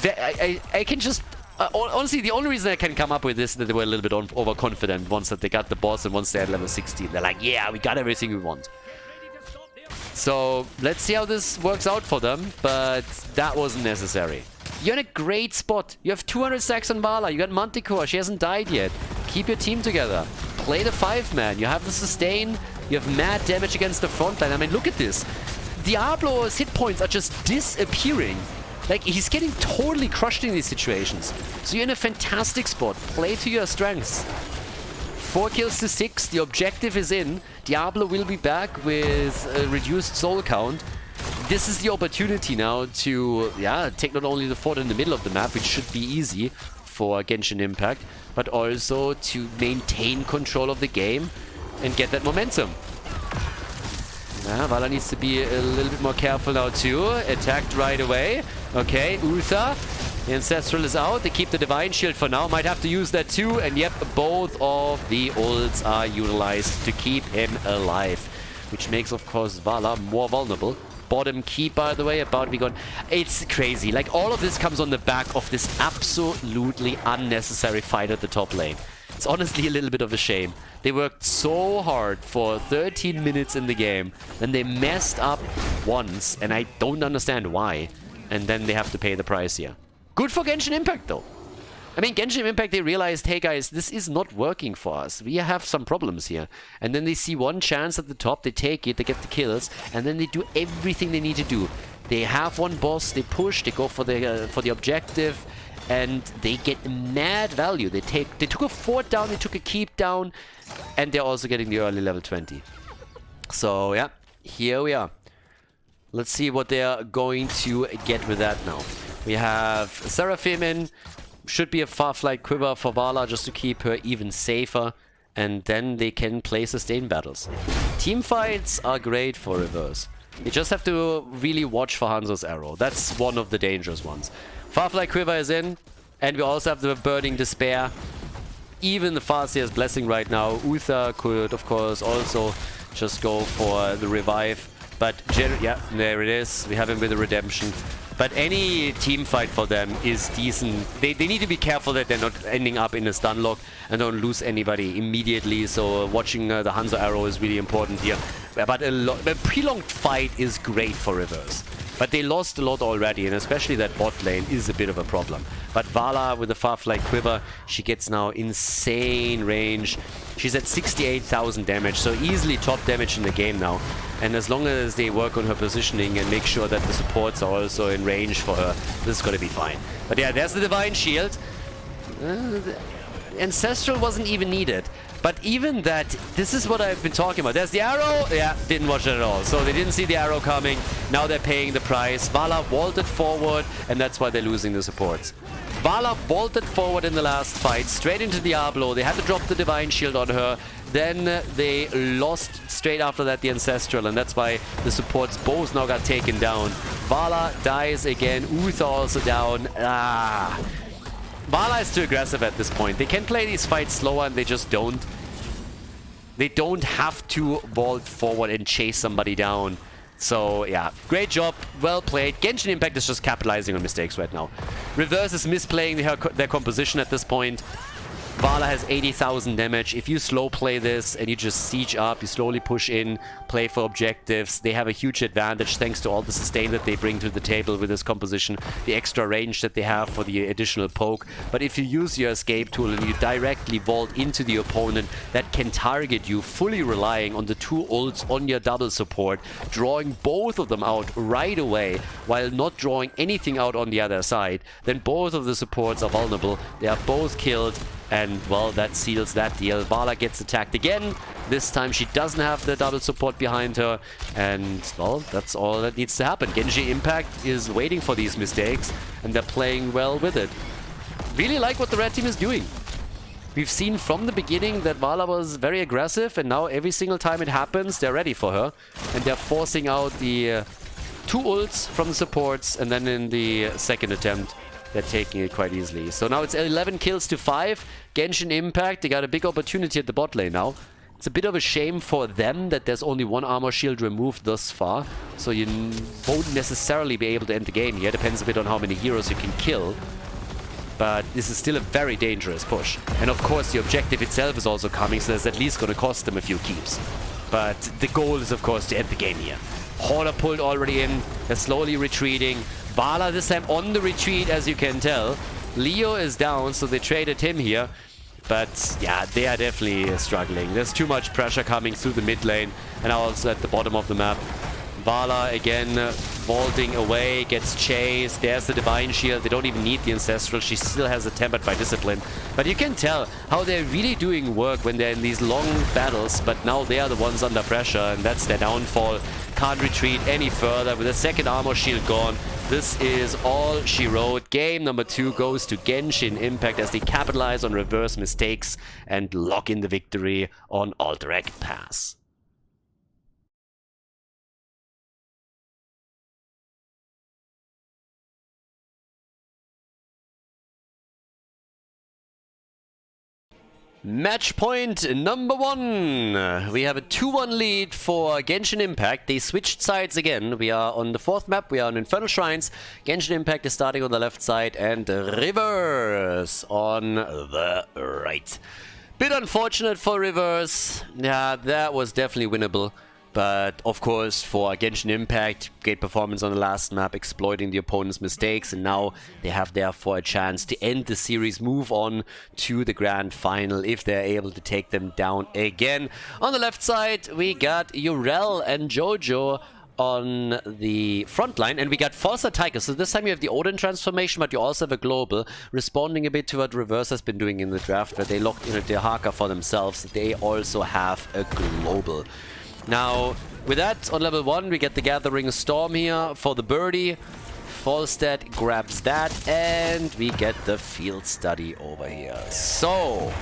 I can just... honestly, the only reason I can come up with this is that they were a little bit overconfident once that they got the boss and once they had level 16. They're like, yeah, we got everything we want. So, let's see how this works out for them, but that wasn't necessary. You're in a great spot. You have 200 stacks on Vala. You got Manticore. She hasn't died yet. Keep your team together. Play the 5-man. You have the sustain. You have mad damage against the front line. I mean, look at this. Diablo's hit points are just disappearing. Like, he's getting totally crushed in these situations. So you're in a fantastic spot. Play to your strengths. 4 kills to 6. The objective is in. Diablo will be back with a reduced soul count. This is the opportunity now to, yeah, take not only the fort in the middle of the map, which should be easy for Genshin Impact, but also to maintain control of the game and get that momentum. Yeah, Vala needs to be a little bit more careful now too. Attacked right away. Okay, Ultha. The Ancestral is out. They keep the Divine Shield for now. Might have to use that too. And yep, both of the ults are utilized to keep him alive. Which makes, of course, Vala more vulnerable. Bottom keep, by the way, about to be gone. It's crazy. Like, all of this comes on the back of this absolutely unnecessary fight at the top lane. It's honestly a little bit of a shame. They worked so hard for 13 minutes in the game. Then they messed up once. And I don't understand why. And then they have to pay the price here. Good for Genshin Impact, though. I mean, Genshin Impact, they realized, hey guys, this is not working for us. We have some problems here. And then they see one chance at the top, they take it, they get the kills, and then they do everything they need to do. They have one boss, they push, they go for the objective, and they get mad value. They took a fort down, they took a keep down, and they're also getting the early level 20. So, yeah, here we are. Let's see what they're going to get with that now. We have Seraphim in. Should be a Farflight Quiver for Vala just to keep her even safer. And then they can play sustain battles. Team fights are great for Reverse. You just have to really watch for Hanzo's arrow. That's one of the dangerous ones. Farflight Quiver is in. And we also have the Burning Despair. Even the Farseer's Blessing right now. Uther could, of course, also just go for the revive. But, yeah, there it is. We have him with a redemption. But any team fight for them is decent. They need to be careful that they're not ending up in a stun lock and don't lose anybody immediately. So watching the Hanzo arrow is really important here. But a prolonged fight is great for Reverse. But they lost a lot already, and especially that bot lane is a bit of a problem. But Vala with the Farflight Quiver, she gets now insane range. She's at 68,000 damage, so easily top damage in the game now. And as long as they work on her positioning and make sure that the supports are also in range for her, this is going to be fine. But yeah, there's the Divine Shield. Ancestral wasn't even needed. But even that, this is what I've been talking about. There's the arrow. Yeah, didn't watch it at all. So they didn't see the arrow coming. Now they're paying the price. Vala vaulted forward, and that's why they're losing the supports. Vala vaulted forward in the last fight, straight into Diablo. They had to drop the Divine Shield on her. Then they lost straight after that the Ancestral, and that's why the supports both now got taken down. Vala dies again. Uther also down. Vala is too aggressive at this point. They can play these fights slower, and they just don't. They don't have to vault forward and chase somebody down. So, yeah, great job. Well played. Genshin Impact is just capitalizing on mistakes right now. Reverse is misplaying their composition at this point. Vala has 80,000 damage. If you slow play this and you just siege up, you slowly push in, play for objectives, they have a huge advantage thanks to all the sustain that they bring to the table with this composition, the extra range that they have for the additional poke. But if you use your escape tool and you directly vault into the opponent, that can target you, fully relying on the two ults on your double support, drawing both of them out right away while not drawing anything out on the other side, then both of the supports are vulnerable. They are both killed. And, well, that seals that deal. Vala gets attacked again. This time she doesn't have the double support behind her. And, well, that's all that needs to happen. Genshin Impact is waiting for these mistakes, and they're playing well with it. Really like what the red team is doing. We've seen from the beginning that Vala was very aggressive, and now every single time it happens, they're ready for her. And they're forcing out the two ults from the supports, and then in the second attempt, they're taking it quite easily. So now it's 11 kills to 5. Genshin Impact, they got a big opportunity at the bot lane now. It's a bit of a shame for them that there's only one armor shield removed thus far. So you won't necessarily be able to end the game here. Depends a bit on how many heroes you can kill. But this is still a very dangerous push. And of course the objective itself is also coming, so that's at least going to cost them a few keeps. But the goal is of course to end the game here. Hoarder pulled already in. They're slowly retreating. Vala this time on the retreat, as you can tell. Leo is down, so they traded him here. But yeah, they are definitely struggling. There's too much pressure coming through the mid lane, and also at the bottom of the map. Vala again vaulting away, gets chased. There's the Divine Shield. They don't even need the Ancestral. She still has a Tempered by Discipline. But you can tell how they're really doing work when they're in these long battles. But now they are the ones under pressure, and that's their downfall. Can't retreat any further with the second armor shield gone. This is all she wrote. Game number 2 goes to Genshin Impact as they capitalize on reverse mistakes and lock in the victory on Alterac Pass. Match point number 1. We have a 2-1 lead for Genshin Impact. They switched sides again. We are on the 4th map. We are on Infernal Shrines. Genshin Impact is starting on the left side and Reverse on the right. Bit unfortunate for Reverse. Yeah, that was definitely winnable. But of course, for Genshin Impact, great performance on the last map, exploiting the opponent's mistakes, and now they have therefore a chance to end the series, move on to the grand final if they're able to take them down again. On the left side, we got Urel and Jojo on the front line, and we got Falsa Tiger. So this time you have the Odin transformation, but you also have a global, responding a bit to what Reverse has been doing in the draft, where they locked in a Dehaka for themselves. They also have a global. Now, with that, on level 1, we get the Gathering Storm here for the birdie. Falstad grabs that, and we get the Field Study over here. So,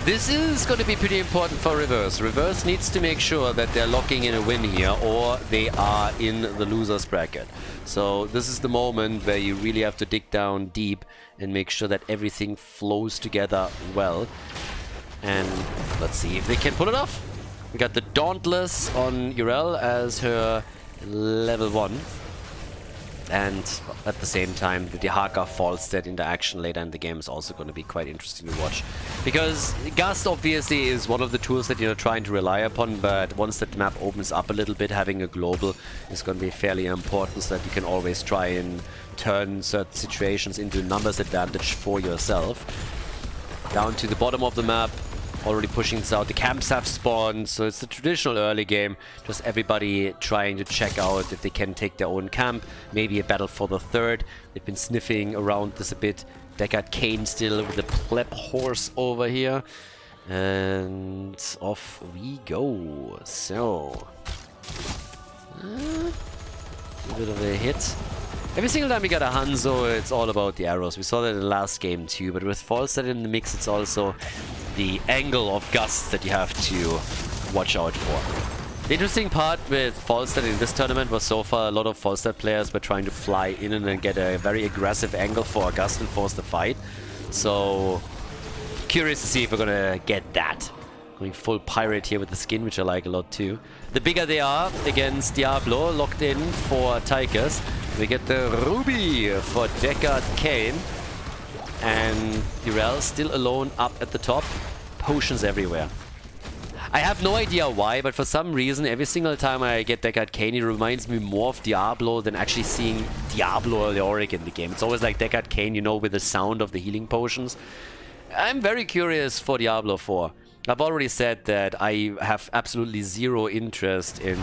this is going to be pretty important for Reverse. Reverse needs to make sure that they're locking in a win here, or they are in the loser's bracket. So, this is the moment where you really have to dig down deep and make sure that everything flows together well. And let's see if they can pull it off. We got the Dauntless on Urel as her level 1. And at the same time, the Dehaka Falstad interaction later in the game is also going to be quite interesting to watch. Because Gust obviously is one of the tools that you're trying to rely upon, but once that map opens up a little bit, having a global is going to be fairly important so that you can always try and turn certain situations into numbers advantage for yourself. Down to the bottom of the map. already pushing this out. The camps have spawned, so it's the traditional early game. Just everybody trying to check out if they can take their own camp. Maybe a battle for the third. They've been sniffing around this a bit. Deckard Cain still with the pleb horse over here. And off we go. So... a bit of a hit. Every single time we got a Hanzo, it's all about the arrows. We saw that in the last game too, but with Falstad in the mix, it's also the angle of gusts that you have to watch out for. The interesting part with Falstad in this tournament was so far a lot of Falstad players were trying to fly in and get a very aggressive angle for a gust and force the fight. So, curious to see if we're gonna get that. Going full pirate here with the skin, which I like a lot too. The bigger they are against Diablo, locked in for Tychus. We get the Ruby for Deckard Cain. And Irel still alone up at the top. Potions everywhere. I have no idea why, but for some reason, every single time I get Deckard Cain, it reminds me more of Diablo than actually seeing Diablo or Leoric in the game. It's always like Deckard Cain, you know, with the sound of the healing potions. I'm very curious for Diablo 4. I've already said that I have absolutely zero interest in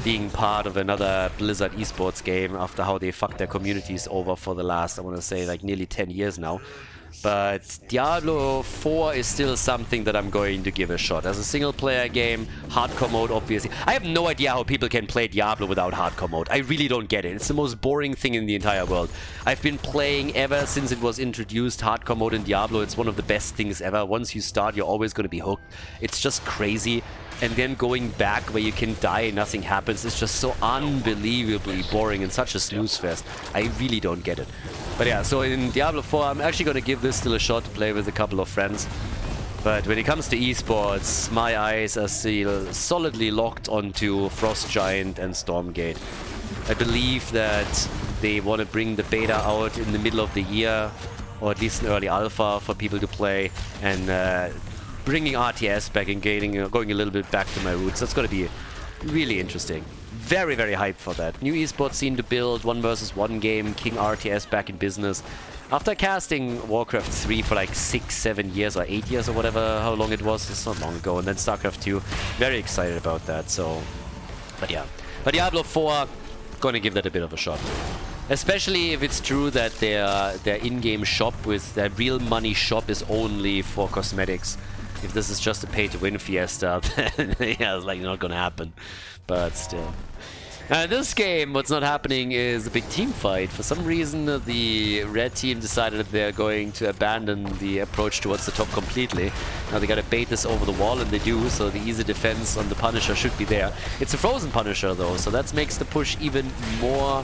being part of another Blizzard esports game after how they fucked their communities over for the last, I want to say, like nearly 10 years now. But Diablo 4 is still something that I'm going to give a shot. As a single-player game, hardcore mode, obviously. I have no idea how people can play Diablo without hardcore mode. I really don't get it. It's the most boring thing in the entire world. I've been playing ever since it was introduced, hardcore mode in Diablo. It's one of the best things ever. Once you start, you're always going to be hooked. It's just crazy. And then going back where you can die and nothing happens is just so unbelievably boring and such a snooze fest. I really don't get it. But yeah, so in Diablo 4, I'm actually going to give this still a shot to play with a couple of friends. But when it comes to esports, my eyes are still solidly locked onto Frost Giant and Stormgate. I believe that they want to bring the beta out in the middle of the year, or at least an early alpha for people to play, and bringing RTS back and going a little bit back to my roots. That's going to be really interesting. Very, very hyped for that. New esports scene to build, 1 versus 1 game, King RTS back in business. After casting Warcraft 3 for like 6, 7 years or 8 years or whatever, how long it was, it's not long ago, and then StarCraft 2, very excited about that, so... But yeah. But Diablo 4, gonna give that a bit of a shot. Especially if it's true that their in-game shop with their real money shop is only for cosmetics. If this is just a pay-to-win fiesta, then yeah, it's like not gonna happen. But still. This game, what's not happening is a big team fight. For some reason, the red team decided that they're going to abandon the approach towards the top completely. Now they gotta bait this over the wall, and they do, so the easy defense on the Punisher should be there. It's a frozen Punisher though, so that makes the push even more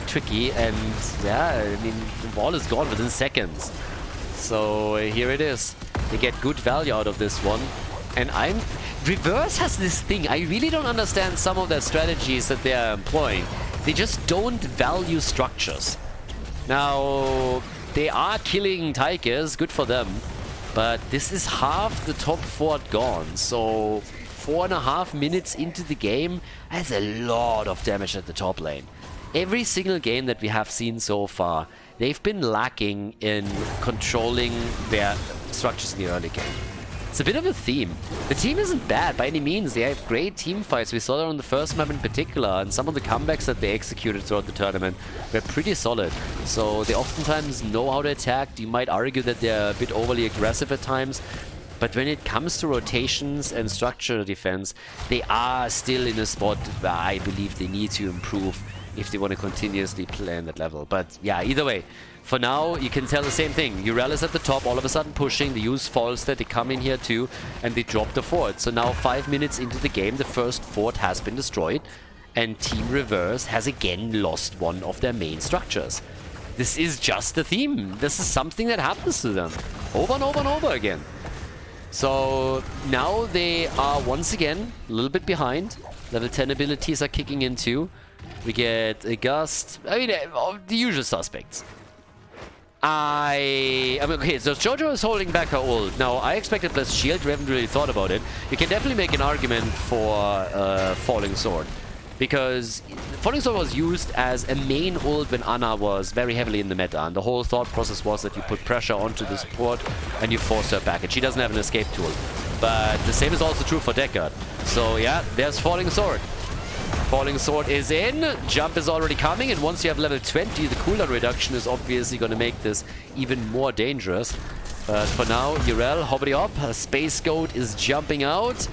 tricky, and yeah, I mean, the wall is gone within seconds. So here it is. They get good value out of this one. And Reverse has this thing. I really don't understand some of their strategies that they are employing. They just don't value structures. Now, they are killing Tychus, good for them. But this is half the top fort gone. So 4.5 minutes into the game, that's a lot of damage at the top lane. Every single game that we have seen so far, they've been lacking in controlling their structures in the early game. It's a bit of a theme. The team isn't bad by any means. They have great team fights. We saw that on the first map in particular, and some of the comebacks that they executed throughout the tournament were pretty solid. So they oftentimes know how to attack. You might argue that they're a bit overly aggressive at times, but when it comes to rotations and structural defense, they are still in a spot where I believe they need to improve if they want to continuously play on that level. But yeah, either way, for now, you can tell the same thing. Urel is at the top, all of a sudden pushing. They use Falstad, they come in here too, and they drop the fort. So now 5 minutes into the game, the first fort has been destroyed, and Team Reverse has again lost one of their main structures. This is just the theme. This is something that happens to them over and over and over again. So now they are once again a little bit behind. Level 10 abilities are kicking in too. We get a gust. I mean, the usual suspects. I mean, okay, so Jojo is holding back her ult. Now, I expected less shield. We haven't really thought about it. You can definitely make an argument for Falling Sword. Because Falling Sword was used as a main ult when Ana was very heavily in the meta, and the whole thought process was that you put pressure onto the support and you force her back, and she doesn't have an escape tool. But the same is also true for Deckard. So yeah, there's Falling Sword. Falling Sword is in, jump is already coming, and once you have level 20, the cooldown reduction is obviously going to make this even more dangerous. But for now, Yrel, hobbity hop, Space Goat is jumping out.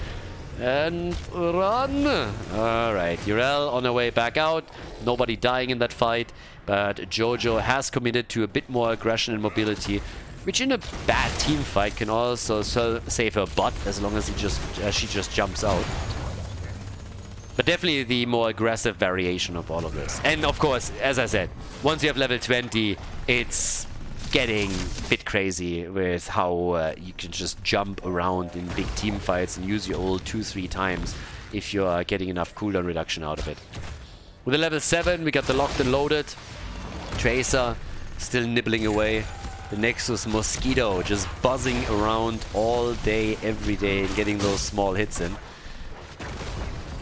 And run! Alright, Yrel on her way back out. Nobody dying in that fight. But Jojo has committed to a bit more aggression and mobility, which in a bad team fight can also save her butt as long as she just jumps out. But definitely the more aggressive variation of all of this. And of course, as I said, once you have level 20, it's getting a bit crazy with how you can just jump around in big team fights and use your ult 2-3 times if you are getting enough cooldown reduction out of it. With a level 7, we got the locked and loaded. Tracer still nibbling away. The Nexus Mosquito just buzzing around all day, every day, and getting those small hits in.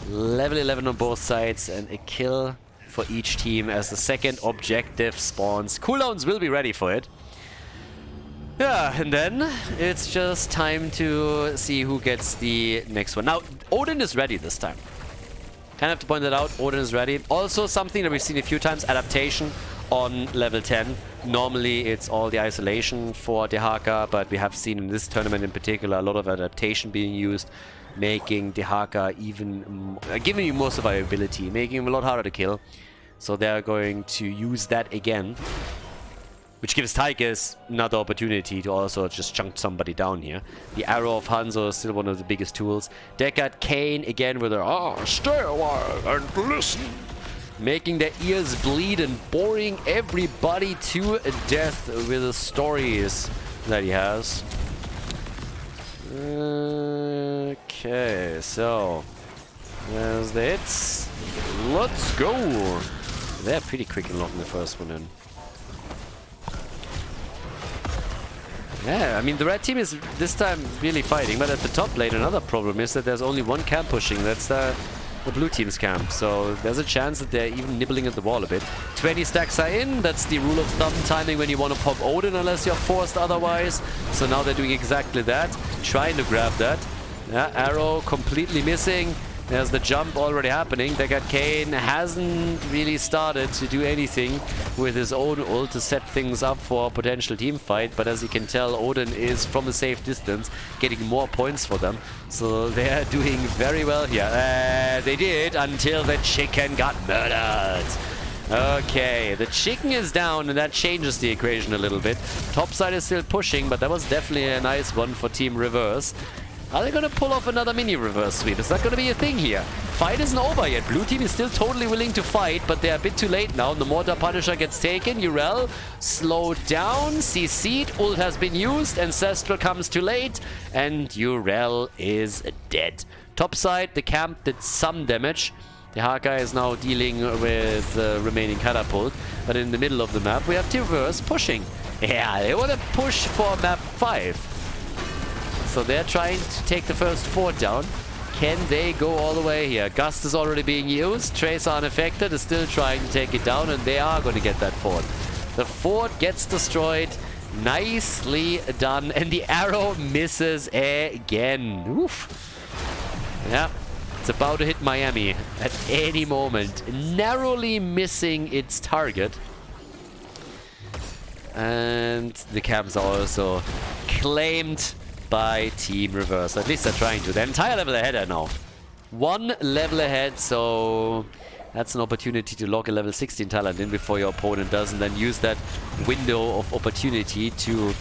Level 11 on both sides, and a kill for each team as the second objective spawns. Cooldowns will be ready for it. Yeah, and then it's just time to see who gets the next one. Now, Odin is ready this time. Kind of have to point that out, Odin is ready. Also something that we've seen a few times, adaptation on level 10. Normally it's all the isolation for Dehaka, but we have seen in this tournament in particular a lot of adaptation being used, making Dehaka even giving you more survivability, making him a lot harder to kill. So they're going to use that again, which gives Tychus another opportunity to also just chunk somebody down here. The Arrow of Hanzo is still one of the biggest tools. Deckard Cain again with her stay a while and listen, making their ears bleed and boring everybody to death with the stories that he has. Okay, so there's the hits. Let's go. They're pretty quick in locking the first one in. Yeah, I mean the red team is this time really fighting, but at the top lane another problem is that there's only one camp pushing. That's the blue team's camp, so there's a chance that they're even nibbling at the wall a bit. 20 stacks are in. That's the rule of thumb timing when you want to pop Odin unless you're forced otherwise. So now they're doing exactly that, trying to grab that. Yeah, Arrow completely missing. There's the jump already happening. Deckard Cain hasn't really started to do anything with his own ult to set things up for a potential team fight, but as you can tell, Odin is from a safe distance getting more points for them. So they're doing very well here. They did until the chicken got murdered. Okay, the chicken is down and that changes the equation a little bit. Topside is still pushing, but that was definitely a nice one for Team Reverse. Are they going to pull off another mini reverse sweep? Is that going to be a thing here? Fight isn't over yet. Blue team is still totally willing to fight, but they're a bit too late now. The Mortar Punisher gets taken. Yrel slowed down. CC'd. Ult has been used. Ancestral comes too late. And Yrel is dead. Topside, the camp did some damage. The Haka is now dealing with the remaining catapult. But in the middle of the map, we have Reverse pushing. Yeah, they want to push for map 5. So they're trying to take the first fort down. Can they go all the way here? Gust is already being used. Tracer unaffected is still trying to take it down, and they are going to get that fort. The fort gets destroyed. Nicely done. And the arrow misses again. Oof. Yeah. It's about to hit Miami at any moment. Narrowly missing its target. And the camps are also claimed by Team Reverse. At least they're trying to. They're entire level ahead now. One level ahead, so that's an opportunity to lock a level 16 talent in before your opponent does, and then use that window of opportunity to,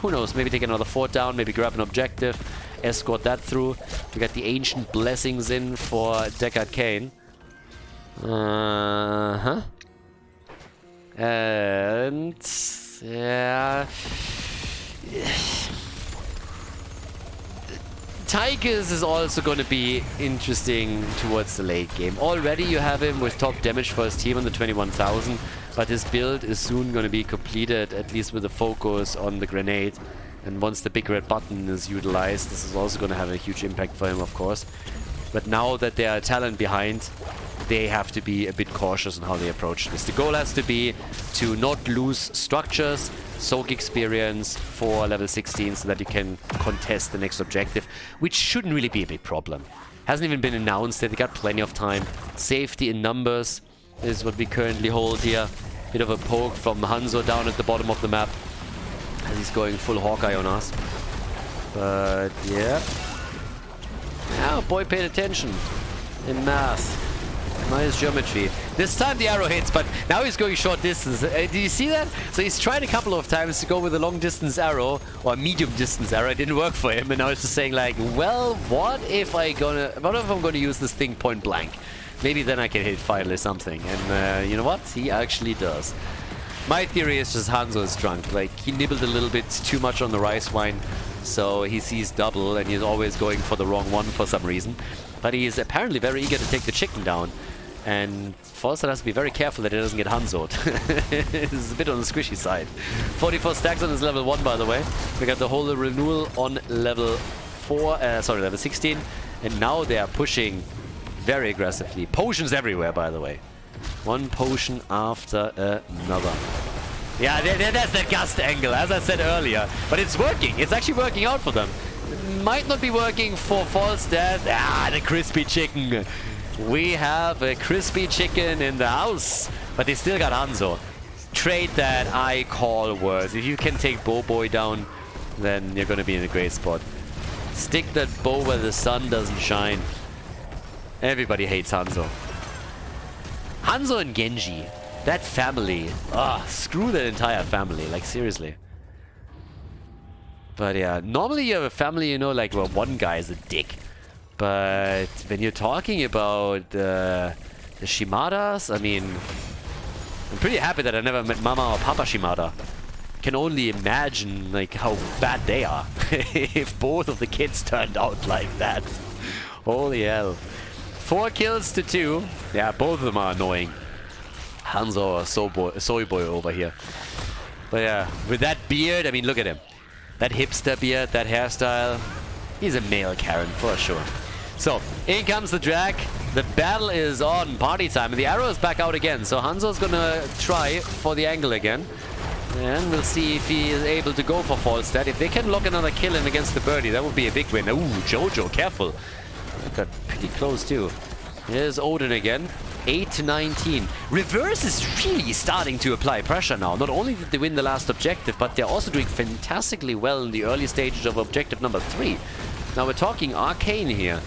who knows, maybe take another fort down, maybe grab an objective, escort that through. We got the Ancient Blessings in for Deckard Cain. And yeah. Tychus is also going to be interesting towards the late game. Already you have him with top damage for his team on the 21,000, but his build is soon going to be completed, at least with a focus on the grenade. And once the big red button is utilized, this is also going to have a huge impact for him, of course. But now that there are talent behind, they have to be a bit cautious on how they approach this. The goal has to be to not lose structures, soak experience for level 16 so that you can contest the next objective, which shouldn't really be a big problem. Hasn't even been announced yet, they got plenty of time. Safety in numbers is what we currently hold here. Bit of a poke from Hanzo down at the bottom of the map as he's going full Hawkeye on us. But yeah. Oh, boy paid attention in math. Nice geometry. This time the arrow hits, but now he's going short distance. Do you see that? So he's tried a couple of times to go with a long distance arrow or a medium distance arrow. It didn't work for him, and now he's just saying like, well, what if I'm gonna use this thing point blank? Maybe then I can hit finally something. And you know what? He actually does. My theory is just Hanzo is drunk. Like, he nibbled a little bit too much on the rice wine, so he sees double and he's always going for the wrong one for some reason. But he is apparently very eager to take the chicken down. And Falstad has to be very careful that he doesn't get Hanzo'd. It's a bit on the squishy side. 44 stacks on his level 1, by the way. We got the whole renewal on level 16. And now they are pushing very aggressively. Potions everywhere, by the way. One potion after another. Yeah, that's the gust angle, as I said earlier. But it's working. It's actually working out for them. It might not be working for Falstad. Ah, the crispy chicken. We have a crispy chicken in the house, but they still got Hanzo. Trade that, I call worse. If you can take Boy down, then you're going to be in a great spot. Stick that bow where the sun doesn't shine. Everybody hates Hanzo. Hanzo and Genji, that family. Screw that entire family, like seriously. But yeah, normally you have a family, you know, like where one guy is a dick. But when you're talking about the Shimadas, I mean, I'm pretty happy that I never met Mama or Papa Shimada. Can only imagine like how bad they are if both of the kids turned out like that. Holy hell. 4 kills to 2. Yeah, both of them are annoying. Hanzo or Soy Boy over here. But yeah, with that beard, I mean, look at him. That hipster beard, that hairstyle. He's a male Karen for sure. So, in comes the drag. The battle is on. Party time. And the arrow is back out again. So Hanzo's gonna try for the angle again. And we'll see if he is able to go for Falstad. If they can lock another kill in against the birdie, that would be a big win. Ooh, Jojo, careful. Got pretty close too. Here's Odin again. 8 to 19. Reverse is really starting to apply pressure now. Not only did they win the last objective, but they're also doing fantastically well in the early stages of objective number 3. Now we're talking Arcane here.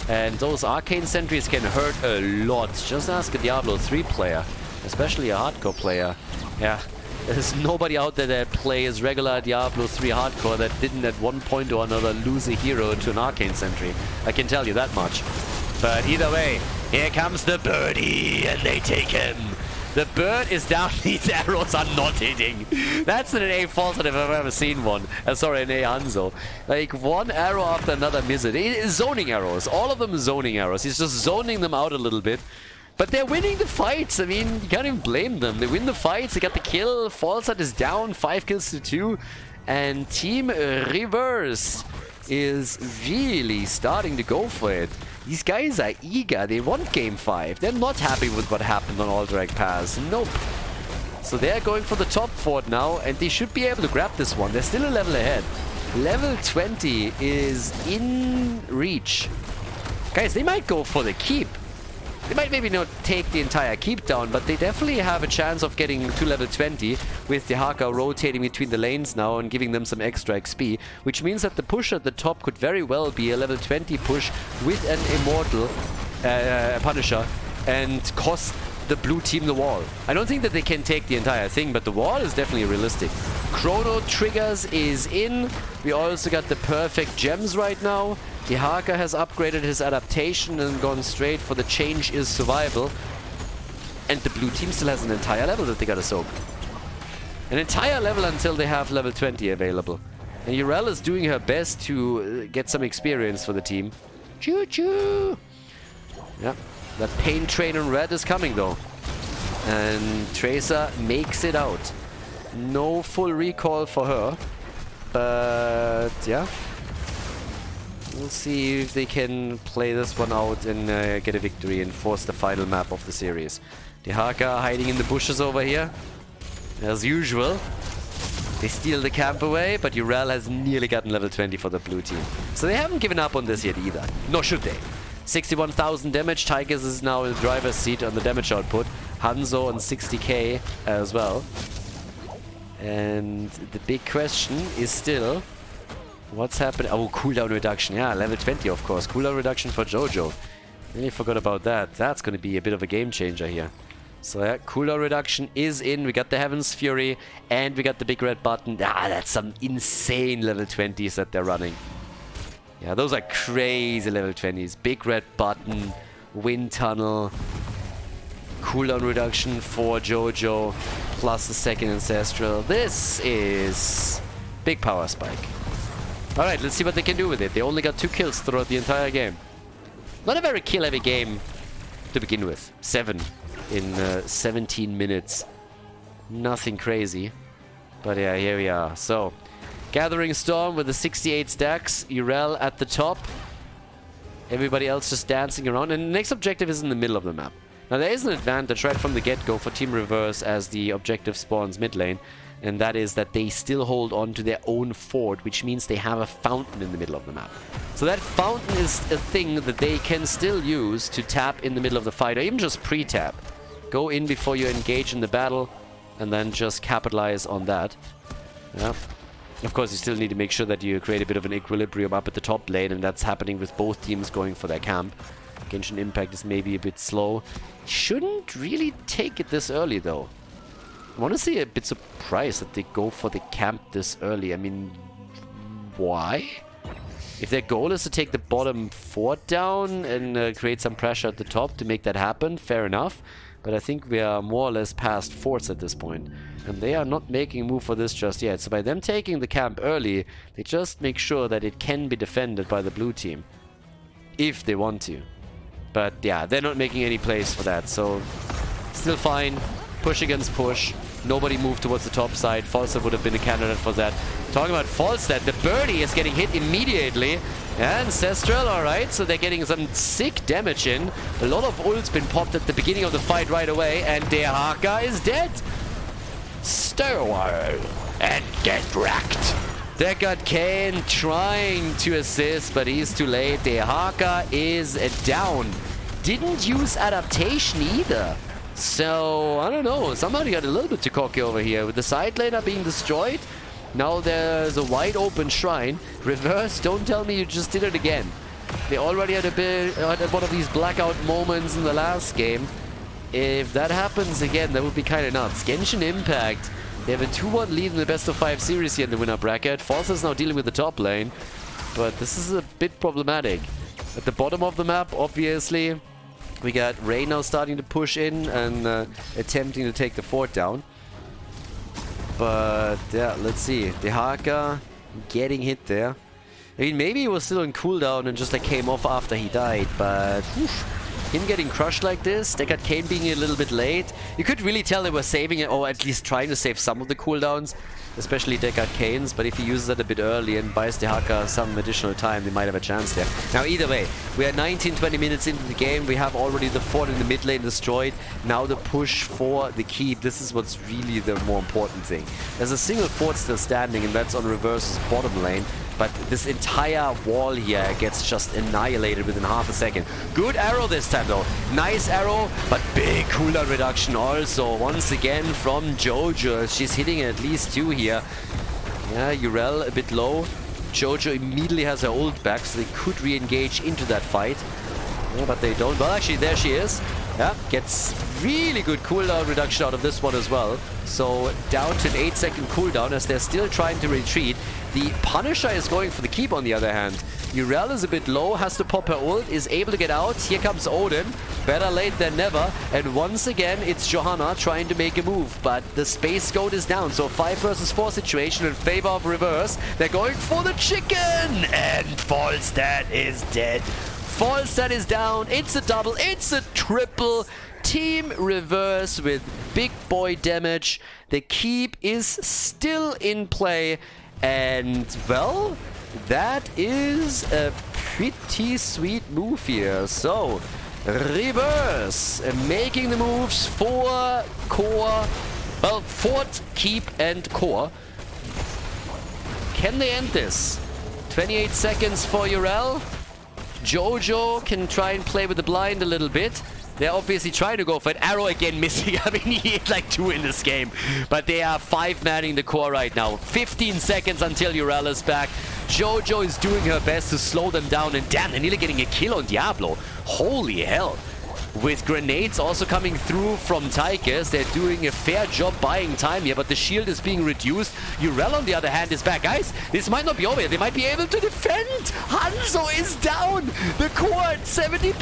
And those Arcane sentries can hurt a lot. Just ask a Diablo 3 player. Especially a hardcore player. Yeah. There's nobody out there that plays regular Diablo 3 hardcore that didn't at one point or another lose a hero to an Arcane sentry. I can tell you that much. But either way, here comes the birdie, and they take him. The bird is down, these arrows are not hitting. That's an A Falstad if I've ever seen one. Sorry, an A Hanzo. Like, one arrow after another miss it. It is zoning arrows. All of them zoning arrows. He's just zoning them out a little bit. But they're winning the fights. I mean, you can't even blame them. They win the fights. They got the kill. Falstad is down. 5 kills to 2. And Team Reverse is really starting to go for it. These guys are eager. They want Game 5. They're not happy with what happened on Alderac Pass. Nope. So they're going for the top fort now, and they should be able to grab this one. They're still a level ahead. Level 20 is in reach. Guys, they might go for the keep. They might maybe not take the entire keep down, but they definitely have a chance of getting to level 20 with the Haka rotating between the lanes now and giving them some extra XP, which means that the push at the top could very well be a level 20 push with an Immortal Punisher and cost the blue team the wall. I don't think that they can take the entire thing, but the wall is definitely realistic. Chrono Triggers is in. We also got the perfect gems right now. The Haka has upgraded his adaptation and gone straight for the change is survival. And the blue team still has an entire level that they gotta soak. An entire level until they have level 20 available. And Urel is doing her best to get some experience for the team. Choo-choo! Yeah, that pain train on red is coming though. And Tracer makes it out. No full recall for her. But yeah. We'll see if they can play this one out and get a victory and force the final map of the series. Dehaka hiding in the bushes over here. As usual. They steal the camp away, but Urel has nearly gotten level 20 for the blue team. So they haven't given up on this yet either. Nor should they. 61,000 damage. Tigers is now in the driver's seat on the damage output. Hanzo on 60k as well. And the big question is still, what's happening? Oh, cooldown reduction. Yeah, level 20, of course. Cooldown reduction for Jojo. Really forgot about that. That's going to be a bit of a game changer here. So yeah, cooldown reduction is in. We got the Heaven's Fury and we got the big red button. Ah, that's some insane level 20s that they're running. Yeah, those are crazy level 20s. Big red button, wind tunnel, cooldown reduction for Jojo, plus the second ancestral. This is big power spike. Alright, let's see what they can do with it. They only got 2 kills throughout the entire game. Not a very kill-heavy game to begin with. 7 in 17 minutes. Nothing crazy. But yeah, here we are. So, Gathering Storm with the 68 stacks. Urel at the top. Everybody else just dancing around. And the next objective is in the middle of the map. Now, there is an advantage right from the get-go for Team Reverse as the objective spawns mid lane. And that is that they still hold on to their own fort, which means they have a fountain in the middle of the map. So that fountain is a thing that they can still use to tap in the middle of the fight, or even just pre-tap. Go in before you engage in the battle, and then just capitalize on that. Yeah. Of course, you still need to make sure that you create a bit of an equilibrium up at the top lane, and that's happening with both teams going for their camp. Genshin Impact is maybe a bit slow. Shouldn't really take it this early, though. I'm honestly a bit surprised that they go for the camp this early. I mean, why? If their goal is to take the bottom fort down and create some pressure at the top to make that happen, fair enough. But I think we are more or less past forts at this point. And they are not making a move for this just yet. So by them taking the camp early, they just make sure that it can be defended by the blue team. If they want to. But yeah, they're not making any plays for that. So, still fine. Push against push. Nobody moved towards the top side. Falstad would have been a candidate for that. Talking about Falstad, the birdie is getting hit immediately. Ancestral, alright, so they're getting some sick damage in. A lot of ults been popped at the beginning of the fight right away, and Dehaka is dead. Stay a while and get wrecked. Deckard Kane trying to assist, but he's too late. Dehaka is down. Didn't use adaptation either. So, I don't know, somebody got a little bit too cocky over here. With the side laner being destroyed, now there's a wide open shrine. Reverse, don't tell me you just did it again. They already had one of these blackout moments in the last game. If that happens again, that would be kind of nuts. Genshin Impact, they have a 2-1 lead in the best of 5 series here in the winner bracket. Falsa is now dealing with the top lane, but this is a bit problematic. At the bottom of the map, obviously, we got Rey now starting to push in and attempting to take the fort down. But yeah, let's see. Dehaka getting hit there. I mean, maybe he was still on cooldown and just like came off after he died, but him getting crushed like this, Deckard Kane being a little bit late. You could really tell they were saving it, or at least trying to save some of the cooldowns, especially Deckard Kane's, but if he uses that a bit early and buys Dehaka some additional time, they might have a chance there. Now, either way, we are 19-20 minutes into the game. We have already the fort in the mid lane destroyed. Now the push for the keep. This is what's really the more important thing. There's a single fort still standing, and that's on Reverse's bottom lane. But this entire wall here gets just annihilated within half a second. Good arrow this time though. Nice arrow, but big cooldown reduction also. Once again from Jojo. She's hitting at least 2 here. Yeah, Urel a bit low. Jojo immediately has her ult back, so they could re-engage into that fight. Yeah, but they don't. Well, actually, there she is. Yeah, gets really good cooldown reduction out of this one as well. So down to an 8-second cooldown as they're still trying to retreat. The Punisher is going for the keep on the other hand. Urel is a bit low, has to pop her ult, is able to get out. Here comes Odin. Better late than never. And once again, it's Johanna trying to make a move. But the Space Goat is down. So 5 versus 4 situation in favor of Reverse. They're going for the chicken. And Falstad is dead. Falstad is down. It's a double. It's a triple. Team Reverse with big boy damage. The keep is still in play. And, well, that is a pretty sweet move here. So, reverse, making the moves for core, well, fort, keep, and core. Can they end this? 28 seconds for Urel. Jojo can try and play with the blind a little bit. They're obviously trying to go for it. Arrow again missing. I mean, he hit like 2 in this game. But they are 5-manning the core right now. 15 seconds until Urel is back. Jojo is doing her best to slow them down. And damn, they're nearly getting a kill on Diablo. Holy hell. With grenades also coming through from Tychus, they're doing a fair job buying time here, but the shield is being reduced. Urel, on the other hand, is back. Guys, this might not be over. They might be able to defend. Hanzo is down. The core at 70%.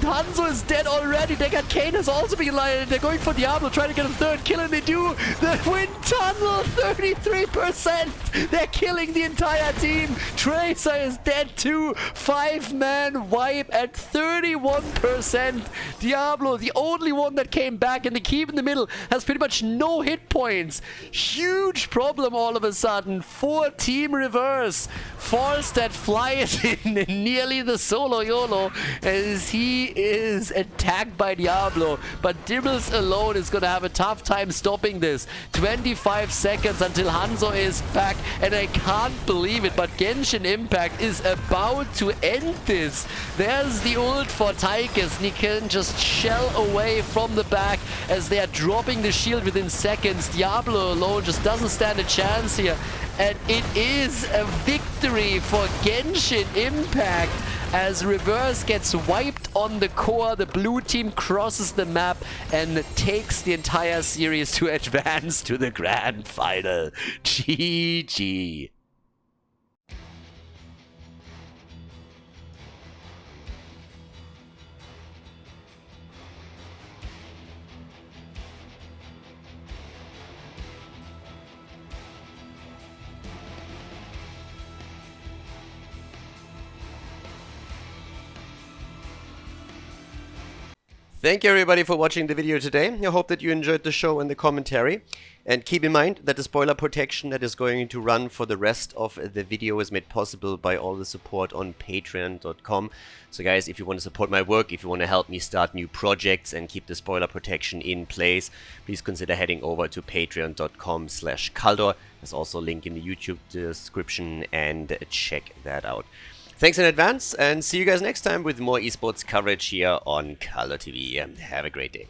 Hanzo is dead already. They got Kane has also been lighted. They're going for Diablo, trying to get a 3rd kill, and they do. The wind tunnel, 33%. They're killing the entire team. Tracer is dead too. 5-man wipe at 31%. Diablo, the only one that came back, and the keep in the middle has pretty much no hit points. Huge problem all of a sudden for Team Reverse. Force that flies in nearly the solo YOLO as he is attacked by Diablo. But Dibbles alone is going to have a tough time stopping this. 25 seconds until Hanzo is back, and I can't believe it, but Genshin Impact is about to end this. There's the ult for Tychus, and he can just shell away from the back as they are dropping the shield within seconds. Diablo alone just doesn't stand a chance here. And it is a victory for Genshin Impact as Reverse gets wiped on the core. The blue team crosses the map and takes the entire series to advance to the grand final. GG. Thank you everybody for watching the video today. I hope that you enjoyed the show and the commentary. And keep in mind that the spoiler protection that is going to run for the rest of the video is made possible by all the support on patreon.com. So guys, if you want to support my work, if you want to help me start new projects and keep the spoiler protection in place, please consider heading over to patreon.com/Khaldor. There's also a link in the YouTube description, and check that out. Thanks in advance, and see you guys next time with more esports coverage here on Khaldor TV. Have a great day.